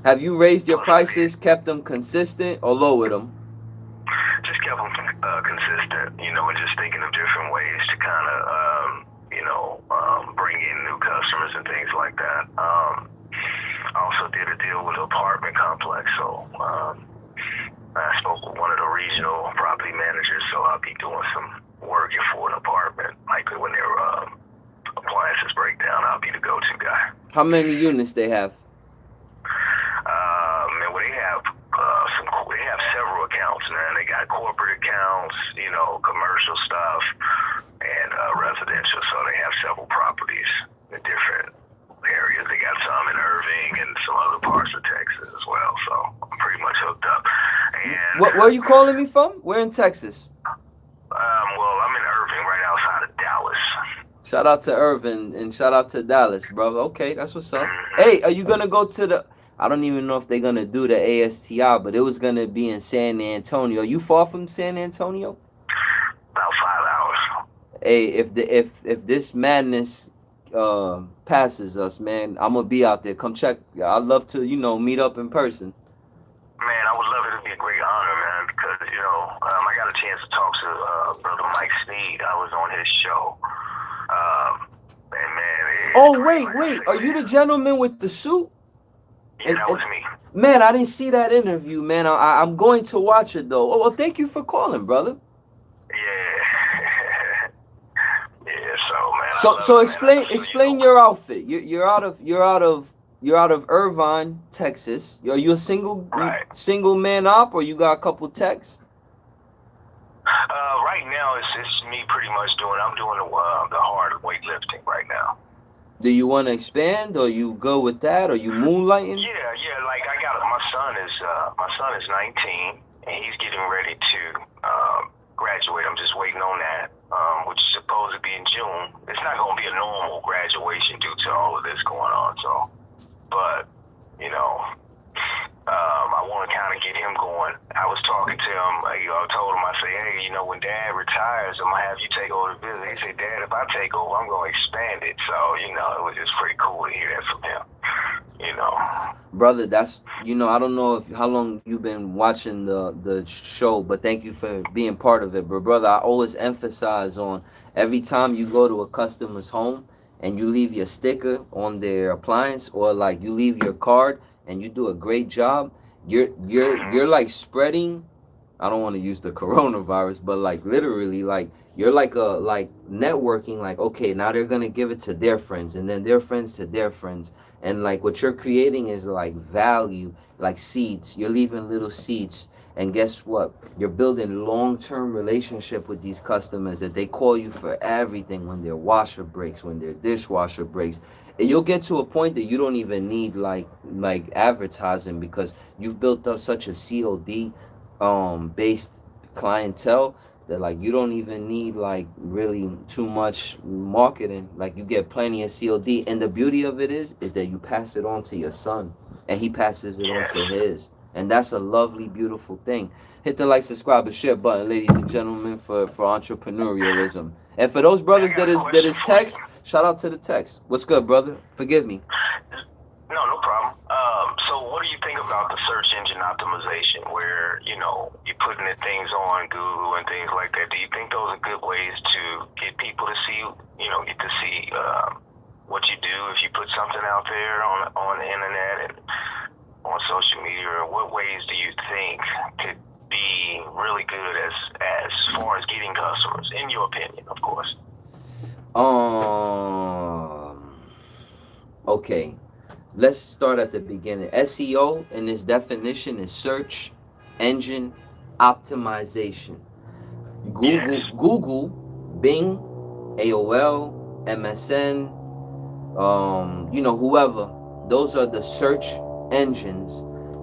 Speaker 1: have you raised your prices, kept them consistent, or lowered them?
Speaker 3: Just kept them consistent, and just thinking of different ways to kind of, bring in new customers and things like that. I also did a deal with an apartment complex, so. I spoke with one of the regional property managers, so I'll be doing some working for an apartment. Like when their appliances break down, I'll be the go-to guy.
Speaker 1: How many units they have?
Speaker 3: Man, well, they have several accounts, man. They got corporate accounts, commercial stuff, and residential. So they have several properties in different areas. They got some in Irving and some other parts of Texas as well. So I'm pretty much hooked up. And
Speaker 1: where are you calling me from? Where in Texas?
Speaker 3: Well, I'm in Irving, right outside of Dallas.
Speaker 1: Shout out to Irving and shout out to Dallas, brother. Okay, that's what's up. Hey, are you gonna go to the? I don't even know if they're gonna do the ASTI, but it was gonna be in San Antonio. You far from San Antonio?
Speaker 3: About 5 hours.
Speaker 1: Hey, if this madness passes us, man, I'm gonna be out there. Come check. I'd love to, meet up in person.
Speaker 3: Man, I would love it. It'd be a great honor, man, because, I got a chance to talk to Brother Mike Sneed. I was on his show. And, man...
Speaker 1: Oh, wait. Are you the gentleman with the suit?
Speaker 3: Yeah, that was me.
Speaker 1: Man, I didn't see that interview, man. I'm going to watch it, though. Oh, well, thank you for calling, brother.
Speaker 3: Yeah. Yeah, so, man...
Speaker 1: So explain your outfit. You're out of Irvine, Texas. Are you a single man op, or you got a couple techs?
Speaker 3: Right now, it's me pretty much I'm doing the hard weightlifting right now.
Speaker 1: Do you want to expand, or you go with that, or you moonlighting?
Speaker 3: Yeah. Like my my son is 19, and he's getting ready to graduate. I'm just waiting on that, which is supposed to be in June. It's not going to be a normal graduation due to all of this going on. So, but you know, I want to kind of get him going. I was talking to him. I told him, I say, hey, you know, when Dad retires, I'm gonna have you take over the business. He said, Dad, if I take over, I'm gonna expand it. So, you know, it was just pretty cool to hear that from him. You know,
Speaker 1: brother, that's, you know, I don't know if how long you've been watching the show, but thank you for being part of it. But brother, I always emphasize on every time you go to a customer's home and you leave your sticker on their appliance, or like you leave your card and you do a great job, you're like spreading, I don't want to use the coronavirus, but like literally, like you're like networking, like, okay, now they're gonna give it to their friends and then their friends to their friends. And like what you're creating is like value, like seeds. You're leaving little seeds, and guess what? You're building long-term relationship with these customers that they call you for everything, when their washer breaks, when their dishwasher breaks. And you'll get to a point that you don't even need like advertising, because you've built up such a COD based clientele that like you don't even need like really too much marketing. Like you get plenty of COD, and the beauty of it is that you pass it on to your son and he passes it on to his, and that's a lovely, beautiful thing. Hit the like, subscribe, and share button, ladies and gentlemen, for entrepreneurialism. And for those brothers that is text, shout out to the text. What's good, brother? Forgive me.
Speaker 3: No problem. So what do you think about the search engine optimization, where, you know, you're putting the things on Google and things like that? Do you think those are good ways to get people to see, you know, get to see what you do if you put something out there on the internet and on social media? Or what ways do you think could be really good as far as getting customers, in your opinion, of course?
Speaker 1: Okay. Let's start at the beginning. SEO in its definition is search engine optimization. Google, Bing, AOL, MSN, you know, whoever. Those are the search engines.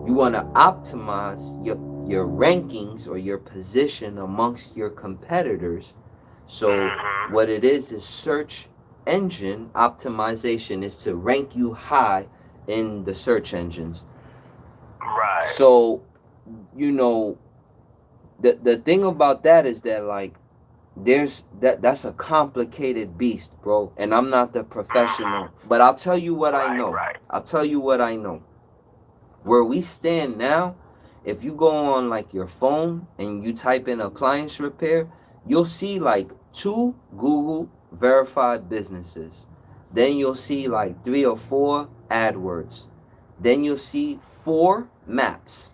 Speaker 1: You want to optimize your rankings or your position amongst your competitors. So what it is search engine optimization is to rank you high in the search engines.
Speaker 3: Right.
Speaker 1: So, you know, the thing about that is that like that's a complicated beast, bro. And I'm not the professional, but I'll tell you what I know. I'll tell you what I know. Where we stand now, if you go on like your phone and you type in appliance repair, you'll see like 2 Google verified businesses. Then you'll see like 3 or 4 AdWords. Then you'll see 4 maps.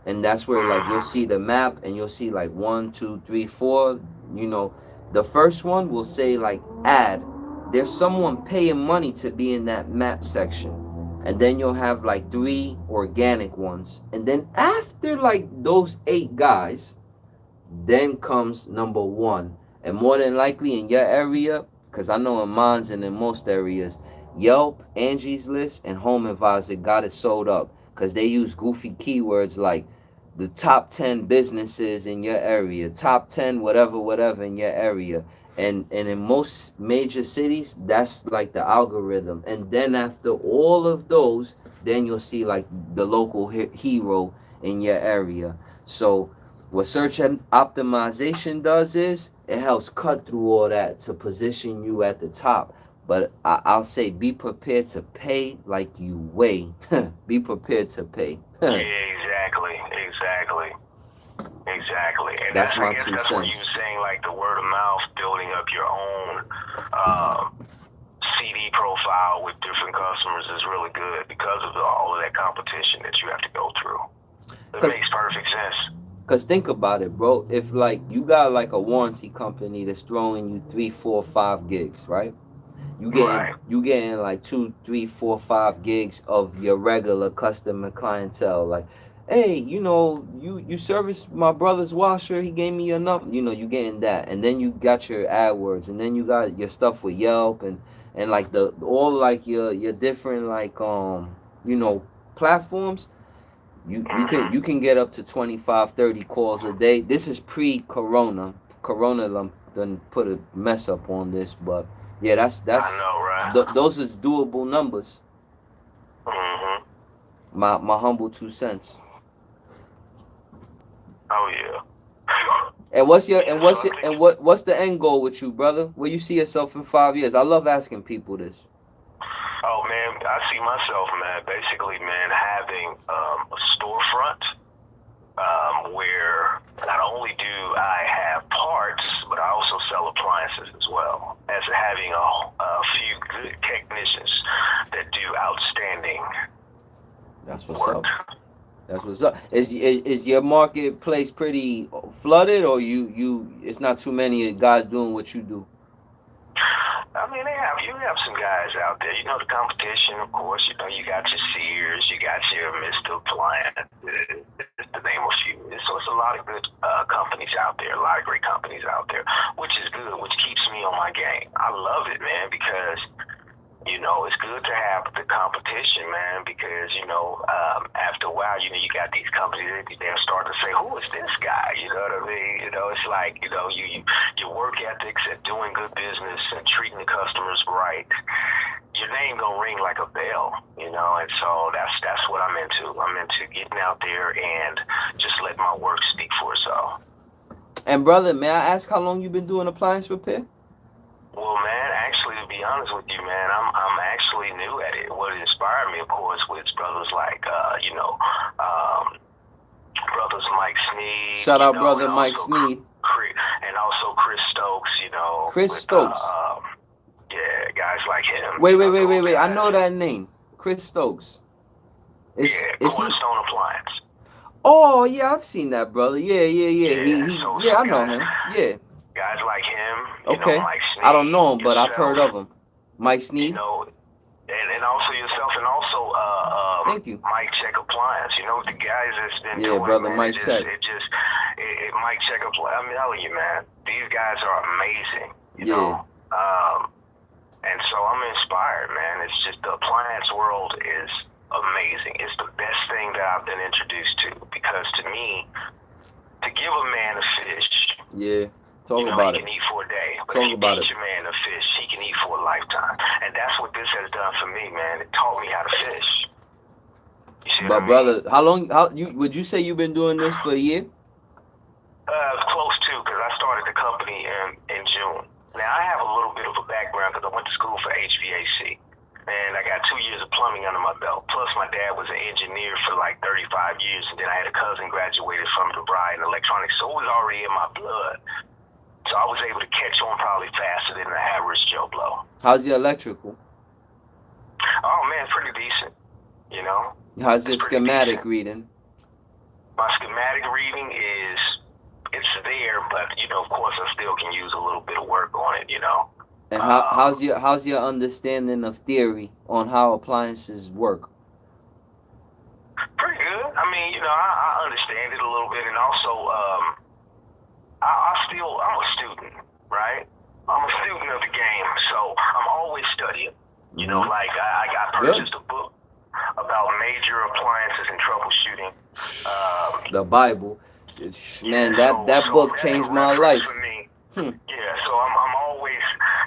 Speaker 1: And that's where like you'll see the map and you'll see like 1, 2, 3, 4. You know, the first one will say like ad. There's someone paying money to be in that map section. And then you'll have like 3 organic ones. And then after like those 8 guys, then comes number 1. And more than likely in your area, because I know in mine's and in most areas, Yelp, Angie's List, and Home Advisor got it sold up because they use goofy keywords like the top 10 businesses in your area, top 10 whatever in your area. And in most major cities, that's like the algorithm. And then after all of those, then you'll see like the local hero in your area. So what search optimization does is it helps cut through all that to position you at the top. But I'll say be prepared to pay like you weigh. Be prepared to pay.
Speaker 3: Yeah, exactly. And
Speaker 1: that's my 2
Speaker 3: that's
Speaker 1: cents.
Speaker 3: what you were saying, like the word of mouth, building up your own CD profile with different customers is really good because of all of that competition that you have to go through. It makes perfect sense.
Speaker 1: Because think about it, bro. If like you got like a warranty company that's throwing you 3, 4, 5 gigs, right? You getting like 2, 3, 4, 5 gigs of your regular customer clientele. Like, hey, you know, you serviced my brother's washer. He gave me enough. You know, you getting that, and then you got your AdWords, and then you got your stuff with Yelp, and like all like your different like you know platforms. You can get up to 25, 30 calls a day. This is pre-corona. Corona done put a mess up on this, but yeah, that's
Speaker 3: I know, right?
Speaker 1: those is doable numbers.
Speaker 3: Mhm.
Speaker 1: My humble 2 cents.
Speaker 3: Oh yeah.
Speaker 1: And what's what's the end goal with you, brother? Where you see yourself in 5 years? I love asking people this.
Speaker 3: Oh man, I see myself, man, basically, man, having a storefront where not only do I have parts, but I also sell appliances as well. As having a few good technicians that do outstanding
Speaker 1: That's what's
Speaker 3: work.
Speaker 1: up. That's what's up. Is your marketplace pretty flooded, or you? It's not too many guys doing what you do.
Speaker 3: I mean, you have some guys out there. You know, the competition, of course. You know, you got your Sears, you got your Mr. Appliance, to name a few. So it's a lot of good companies out there, a lot of great companies out there, which is good, which keeps me on my game. I love it, man, because, you know, it's good to have the competition, man, because, you know, after a while, you know, you got these companies, they'll start to say, who is this guy? You know what I mean? You know, it's like, you know, your work ethics and doing good business and treating the customers right, your name gonna ring like a bell, you know, and so that's what I'm into. I'm into getting out there and just letting my work speak for itself.
Speaker 1: And brother, may I ask how long you been doing appliance repair?
Speaker 3: Well, man, actually, to be honest with you, man, I'm actually new at it. What inspired me, of course, was brothers like, you know, brothers Mike Sneed.
Speaker 1: Shout out, brother Mike Sneed.
Speaker 3: And also Chris Stokes, you know.
Speaker 1: Chris Stokes.
Speaker 3: Yeah, guys like him.
Speaker 1: Wait. I know that name. Chris Stokes.
Speaker 3: Yeah, Cornerstone Appliance.
Speaker 1: Oh, yeah, I've seen that, brother. Yeah. I know him. Yeah.
Speaker 3: Guys like him,
Speaker 1: okay.
Speaker 3: Know, Mike Sneed,
Speaker 1: I don't know him, but
Speaker 3: yourself,
Speaker 1: I've heard of him. Mike Sneed.
Speaker 3: You know, and also yourself, and also
Speaker 1: thank you.
Speaker 3: Mike Check Appliance. You know, the guys that's been
Speaker 1: doing,
Speaker 3: brother,
Speaker 1: man, Mike Check.
Speaker 3: Mike Check Appliance. I'm telling you, man, these guys are amazing. You know, and so I'm inspired, man. It's just the appliance world is amazing. It's the best thing that I've been introduced to, because to me, to give a man a fish.
Speaker 1: Yeah. Talk about
Speaker 3: he can eat for a day. But
Speaker 1: Talk
Speaker 3: if you
Speaker 1: about
Speaker 3: teach a man to fish, he can eat for a lifetime. And that's what this has done for me, man. It taught me how to fish. You see
Speaker 1: but brother, how long? Would you say you've been doing this for a year?
Speaker 3: Close to, because I started the company in June. Now I have a little bit of a background because I went to school for HVAC, and I got 2 years of plumbing under my belt. Plus, my dad was an engineer for like 35 years, and then I had a cousin graduated from DeVry in electronics, so it was already in my blood. So I was able to catch on probably faster than the average Joe Blow.
Speaker 1: How's your electrical?
Speaker 3: Oh man, pretty decent. You know.
Speaker 1: How's your schematic reading?
Speaker 3: My schematic reading it's there, but you know, of course, I still can use a little bit of work on it. You know.
Speaker 1: And how's your understanding of theory on how appliances work?
Speaker 3: Pretty good. I mean, you know, I understand it a little bit, and also I'm a student, right? I'm a student of the game, so I'm always studying. You know, like I got purchased a book about major appliances and troubleshooting.
Speaker 1: The Bible. Man, that book changed my life.
Speaker 3: For me. Yeah, so I'm always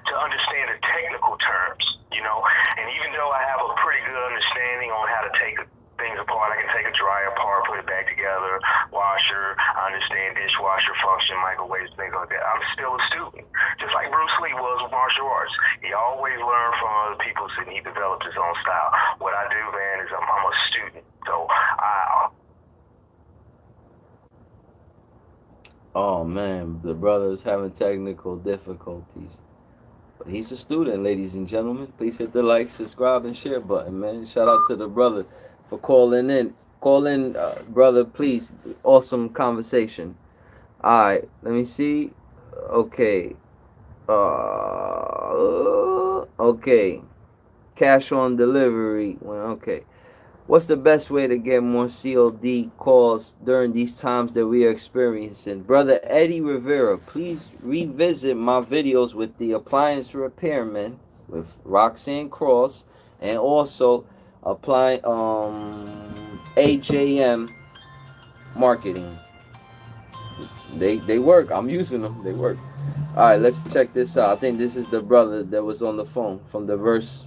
Speaker 3: to understand the technical terms, you know, and even though I have a pretty good understanding on how to take things apart, I can take a dryer apart, put it back together, washer, I understand dishwasher function, microwaves, things like that. I'm still a student, just like Bruce Lee was with martial arts. He always learned from other people, and he developed his own style. What I do, man, is I'm a student, so
Speaker 1: Oh man, the brother's having technical difficulties. But he's a student, ladies and gentlemen. Please hit the like, subscribe, and share button, man. Shout out to the brother for calling in. Call in, brother, please. Awesome conversation. Alright, let me see. Okay. Okay. Cash on delivery. Okay. What's the best way to get more COD calls during these times that we are experiencing? Brother Eddie Rivera, please revisit my videos with the appliance repairman with Roxanne Cross, and also Apply AJM marketing. They work. I'm using them. They work. All right, let's check this out. I think this is the brother that was on the phone from the verse.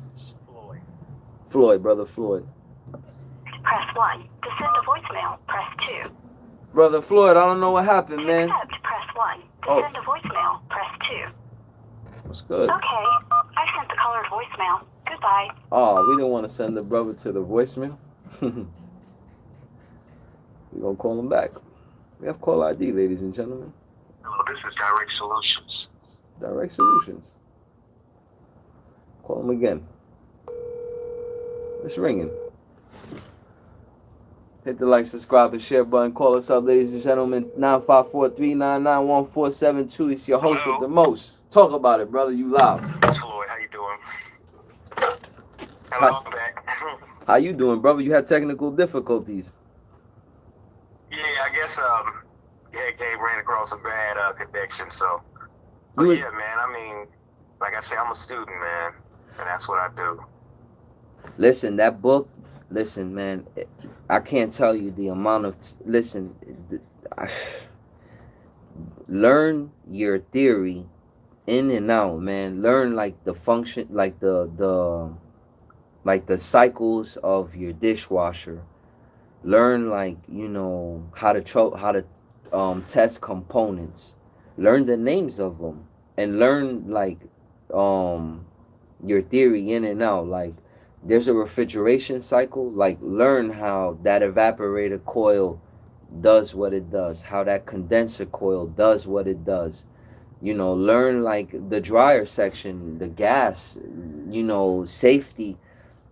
Speaker 1: Floyd, brother Floyd.
Speaker 2: Press 1. To send a voicemail, press 2.
Speaker 1: Brother Floyd, I don't know what happened,
Speaker 2: To
Speaker 1: man.
Speaker 2: accept, press 1. To send a voicemail, press 2.
Speaker 1: What's good?
Speaker 2: Okay, I sent the caller's voicemail. Goodbye.
Speaker 1: Oh, we didn't want to send the brother to the voicemail. We gonna call him back. We have call ID, ladies and gentlemen.
Speaker 3: Hello, this is Direct Solutions.
Speaker 1: Direct Solutions. Call him again. It's ringing. Hit the like, subscribe, and share button. Call us up, ladies and gentlemen. 954-399-1472. It's your host with the most. Talk about it, brother. You live.
Speaker 3: It's Floyd. How you doing? Hello, I'm back.
Speaker 1: How you doing, brother? You had technical difficulties.
Speaker 3: Yeah, I guess Game ran across a bad connection. So,
Speaker 1: You was-
Speaker 3: yeah, man. I mean, like I say, I'm a student, man, and that's what I do.
Speaker 1: Listen, that book. Listen, man. I can't tell you the amount of. Learn your theory in and out, man. Learn like the function, like the cycles of your dishwasher. Learn like how to test components. Learn the names of them, and learn like your theory in and out. Like there's a refrigeration cycle. Like learn how that evaporator coil does what it does, how that condenser coil does what it does. Learn like the dryer section, the gas, safety.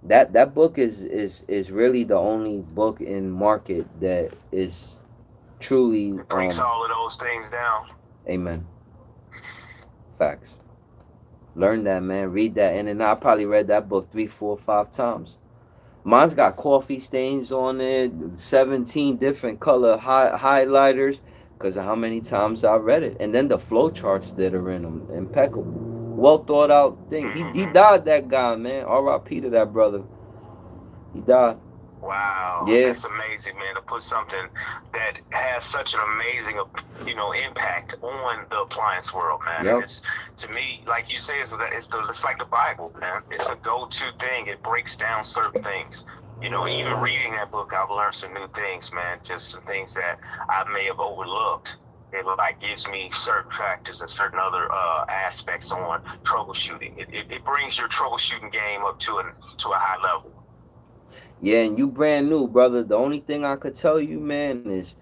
Speaker 1: That book is really the only book in market that is truly
Speaker 3: It breaks all of those things down.
Speaker 1: amen. Facts. Learn that, man. Read that. And I probably read that book 3, 4, 5 times. Mine's got coffee stains on it, 17 different color highlighters because of how many times I read it. And then the flow charts that are in them, impeccable. Well thought out thing. He died, that guy, man. R.I.P. to that brother. He died.
Speaker 3: Wow,
Speaker 1: Yeah.
Speaker 3: That's amazing, man. To put something that has such an amazing, impact on the appliance world, man.
Speaker 1: Yep.
Speaker 3: And it's, to me, like you say, it's like the Bible, man. It's a go-to thing. It breaks down certain things. Even reading that book, I've learned some new things, man. Just some things that I may have overlooked. It like gives me certain factors and certain other aspects on troubleshooting. It brings your troubleshooting game up to a high level.
Speaker 1: Yeah, and you brand new, brother. The only thing I could tell you, man, is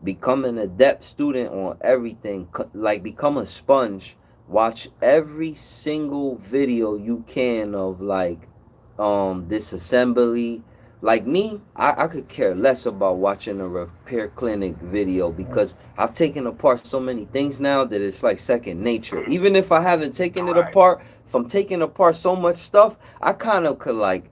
Speaker 1: become an adept student on everything. Like, become a sponge. Watch every single video you can of, like, disassembly. Like me, I could care less about watching a repair clinic video because I've taken apart so many things now that it's like second nature. Even if I haven't taken it apart, if I'm taking apart so much stuff, I kind of could, like,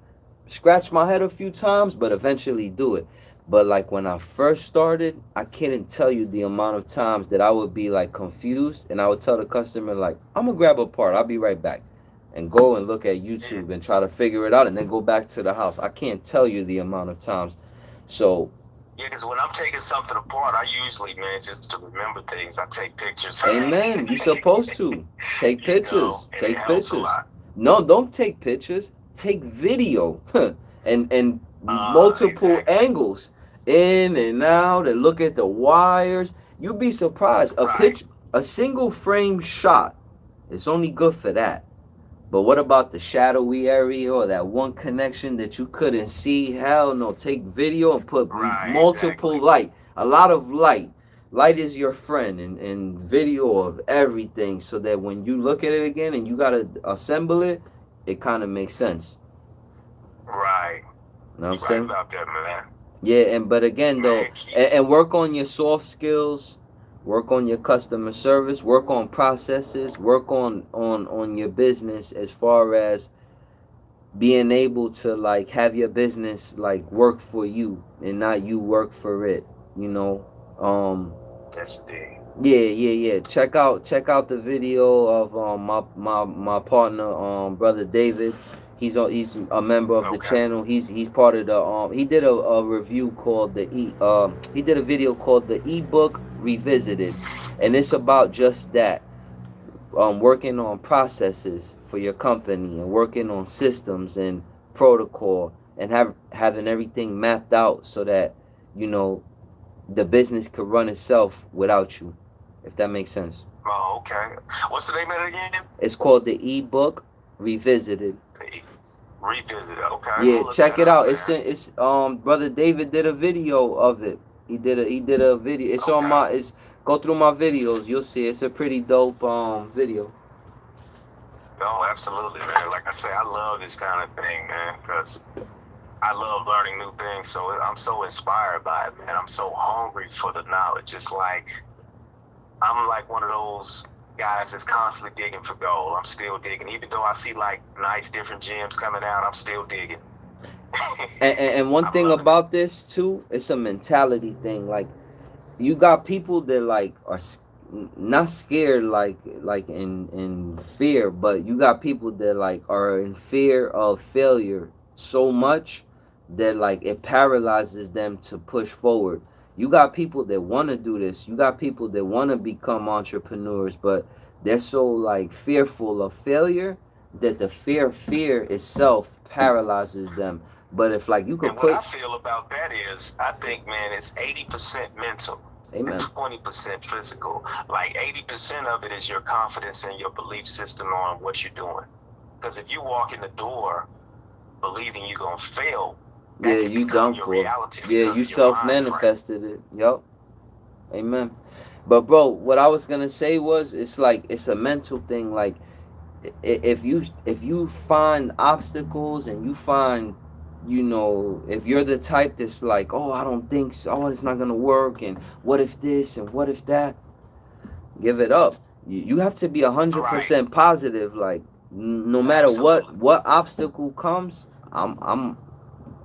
Speaker 1: scratch my head a few times, but eventually do it. But like when I first started, I can't tell you the amount of times that I would be like confused, and I would tell the customer like, I'm gonna grab a part, I'll be right back, and go and look at YouTube and try to figure it out, and then go back to the house. I can't tell you the amount of times. So
Speaker 3: yeah, because when I'm taking something apart, I usually, man, just to remember things, I take pictures.
Speaker 1: amen, you're supposed to take pictures. Take
Speaker 3: it helps a
Speaker 1: pictures.
Speaker 3: lot.
Speaker 1: No, don't take pictures. Take video and multiple angles, in and out, and look at the wires. You'd be surprised. A single frame shot is only good for that. But what about the shadowy area or that one connection that you couldn't see? Hell no. Take video and put multiple light. A lot of light. Light is your friend, and video of everything, so that when you look at it again and you gotta assemble it, it kind of makes sense.
Speaker 3: Right.
Speaker 1: You know what I'm saying?
Speaker 3: Right about that, man.
Speaker 1: Yeah, but again though, and work on your soft skills, work on your customer service, work on processes, work on your business as far as being able to like have your business like work for you and not you work for it.
Speaker 3: That's the thing.
Speaker 1: Yeah. Check out the video of my partner, brother David. He's a member of the
Speaker 3: Okay.
Speaker 1: channel. He's part of the he did a review called he did a video called the ebook revisited, and it's about just that, working on processes for your company and working on systems and protocol and having everything mapped out so that you know the business could run itself without you, if that makes sense.
Speaker 3: Oh, okay. What's the name of it again?
Speaker 1: It's called the ebook revisited.
Speaker 3: Revisit. Okay.
Speaker 1: Yeah,
Speaker 3: Look
Speaker 1: check
Speaker 3: that
Speaker 1: it
Speaker 3: up,
Speaker 1: out.
Speaker 3: man.
Speaker 1: It's brother David did a video of it. He did a video. It's on my it's go through my videos. You'll see it's a pretty dope video.
Speaker 3: No, absolutely, man. Like I say, I love this kind of thing, man, because I love learning new things. So I'm so inspired by it, man. I'm so hungry for the knowledge. It's like I'm like one of those guys that's constantly digging for gold. I'm still digging, even though I see like nice different gems coming out. I'm still digging.
Speaker 1: And one thing about this too, it's a mentality thing. Like you got people that like are not scared like in fear, but you got people that like are in fear of failure so much that like it paralyzes them to push forward. You got people that want to do this. You got people that want to become entrepreneurs, but they're so like fearful of failure that the fear itself paralyzes them. But if like you could
Speaker 3: and
Speaker 1: put,
Speaker 3: what I feel about that is, I think, man, it's 80% mental.
Speaker 1: amen.
Speaker 3: And 20% physical. Like 80% of it is your confidence and your belief system on what you're doing. Because if you walk in the door believing you're gonna fail,
Speaker 1: Yeah, you done for. Yeah, you self-manifested it. Yup. Amen. But bro, what I was gonna say was, it's like it's a mental thing. Like if you find obstacles and you find, you know, if you're the type that's like, oh, I don't think so, oh, it's not gonna work, and what if this and what if that, give it up. You have to be 100% positive. Like no matter what obstacle comes, I'm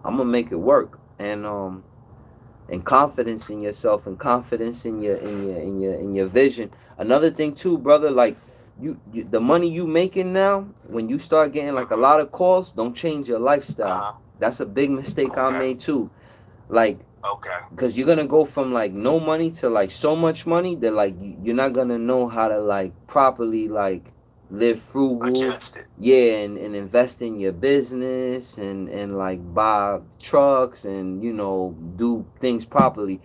Speaker 1: gonna make it work. And confidence in yourself and confidence in your vision. Another thing too, brother, like you the money you making now, when you start getting like a lot of calls, don't change your lifestyle. That's a big mistake I made too. Like, because you're gonna go from like no money to like so much money that like you're not gonna know how to like properly like live frugal. Yeah, and invest in your business and like buy trucks and you know do things properly.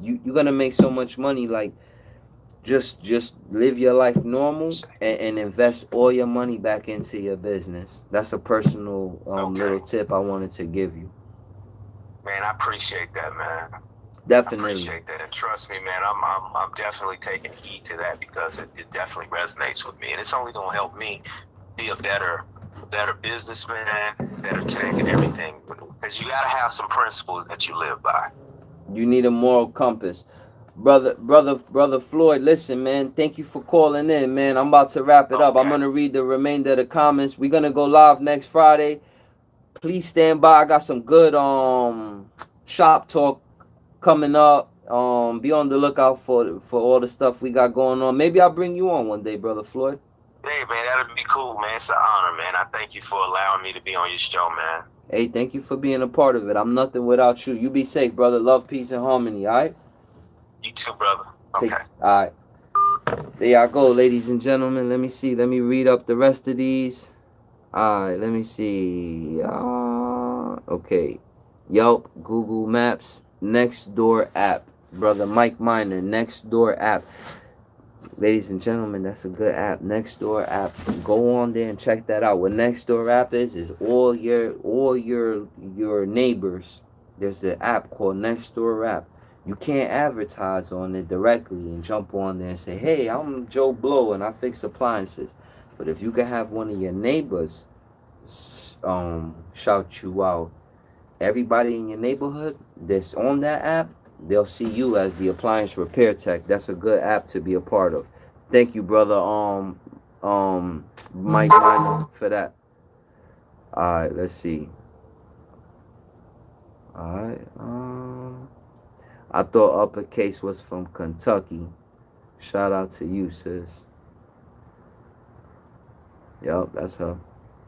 Speaker 1: You're gonna make so much money. Like just live your life normal and invest all your money back into your business. That's a personal little tip I wanted to give you.
Speaker 3: Man, I appreciate that, man.
Speaker 1: Definitely.
Speaker 3: I appreciate that, and trust me, man, I'm definitely taking heed to that because it definitely resonates with me, and it's only gonna help me be a better businessman, better tech, and everything. Because you gotta have some principles that you live by.
Speaker 1: You need a moral compass. Brother Floyd, listen, man, thank you for calling in, man. I'm about to wrap it up. I'm gonna read the remainder of the comments. We're gonna go live next Friday. Please stand by. I got some good shop talk coming up. Be on the lookout for all the stuff we got going on. Maybe I'll bring you on one day, Brother Floyd.
Speaker 3: Hey, man, that'd be cool, man. It's an honor, man. I thank you for allowing me to be on your show, man.
Speaker 1: Hey, thank you for being a part of it. I'm nothing without you. You be safe, brother. Love, peace, and harmony, all right?
Speaker 3: You too, brother. Okay.
Speaker 1: All right. There y'all go, ladies and gentlemen. Let me see. Let me read up the rest of these. All right, let me see. Okay. Yelp, Google Maps, Nextdoor app. Brother Mike Miner, Nextdoor app. Ladies and gentlemen, that's a good app. Nextdoor app. Go on there and check that out. What Nextdoor app is all your neighbors. There's an app called Nextdoor app. You can't advertise on it directly and jump on there and say, hey, I'm Joe Blow and I fix appliances. But if you can have one of your neighbors shout you out, everybody in your neighborhood that's on that app, they'll see you as the appliance repair tech. That's a good app to be a part of. Thank you, brother Mike Miner, for that. Alright, let's see. Alright, I thought Uppercase was from Kentucky. Shout out to you, sis. Yup, that's her.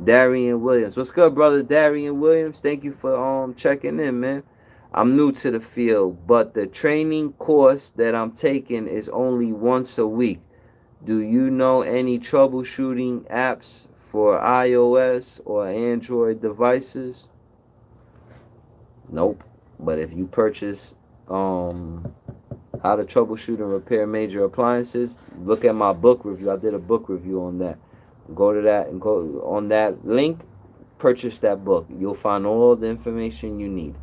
Speaker 1: Darian Williams. What's good, brother Darian Williams? Thank you for checking in, man. I'm new to the field, but the training course that I'm taking is only once a week. Do you know any troubleshooting apps for iOS or Android devices? Nope. But if you purchase how to troubleshoot and repair major appliances, look at my book review. I did a book review on that. Go to that and go on that link, purchase that book. You'll find all the information you need.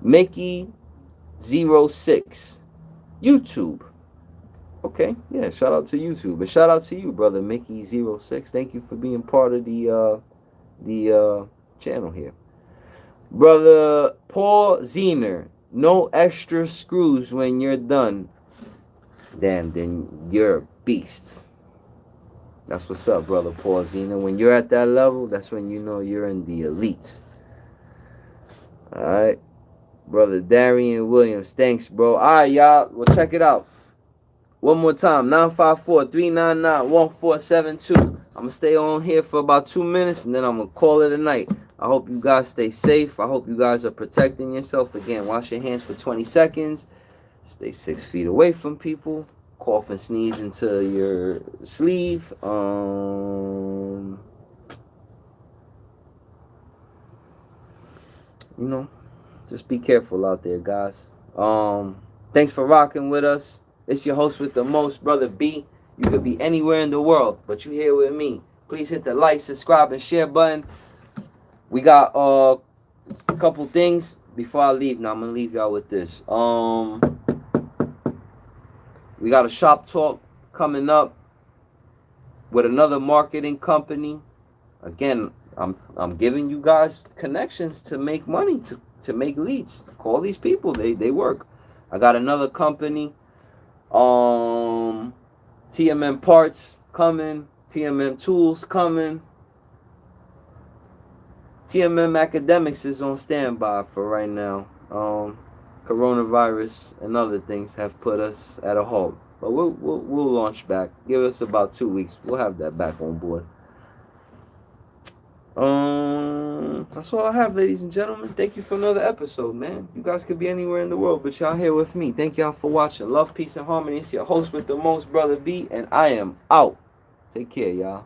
Speaker 1: Mickey06, YouTube. Okay, yeah, shout out to YouTube. And shout out to you, brother Mickey06. Thank you for being part of the channel here. Brother Paul Zener, no extra screws when you're done. Damn, then you're a beast. That's what's up, brother Paul Zener. When you're at that level, that's when you know you're in the elite. Alright. Brother Darian Williams, thanks, bro. Alright, y'all. Well, check it out. One more time, 954-399-1472. I'm going to stay on here for about 2 minutes, and then I'm going to call it a night. I hope you guys stay safe. I hope you guys are protecting yourself. Again, wash your hands for 20 seconds. Stay 6 feet away from people. Cough and sneeze into your sleeve. You know, just be careful out there, guys. Thanks for rocking with us. It's your host with the most, Brother B. You could be anywhere in the world, but you're here with me. Please hit the like, subscribe, and share button. We got a couple things before I leave. Now I'm gonna leave y'all with this. We got a shop talk coming up with another marketing company. Again, I'm giving you guys connections to make money, to make leads. Call these people, they work. I got another company. TMM parts coming, TMM tools coming. TMM academics is on standby for right now. Coronavirus and other things have put us at a halt, but we'll launch back. Give us about 2 weeks. We'll have that back on board. That's all I have, ladies and gentlemen. Thank you for another episode, man. You guys could be anywhere in the world, but y'all here with me. Thank y'all for watching. Love, peace, and harmony. It's your host with the most, Brother B, and I am out. Take care, y'all.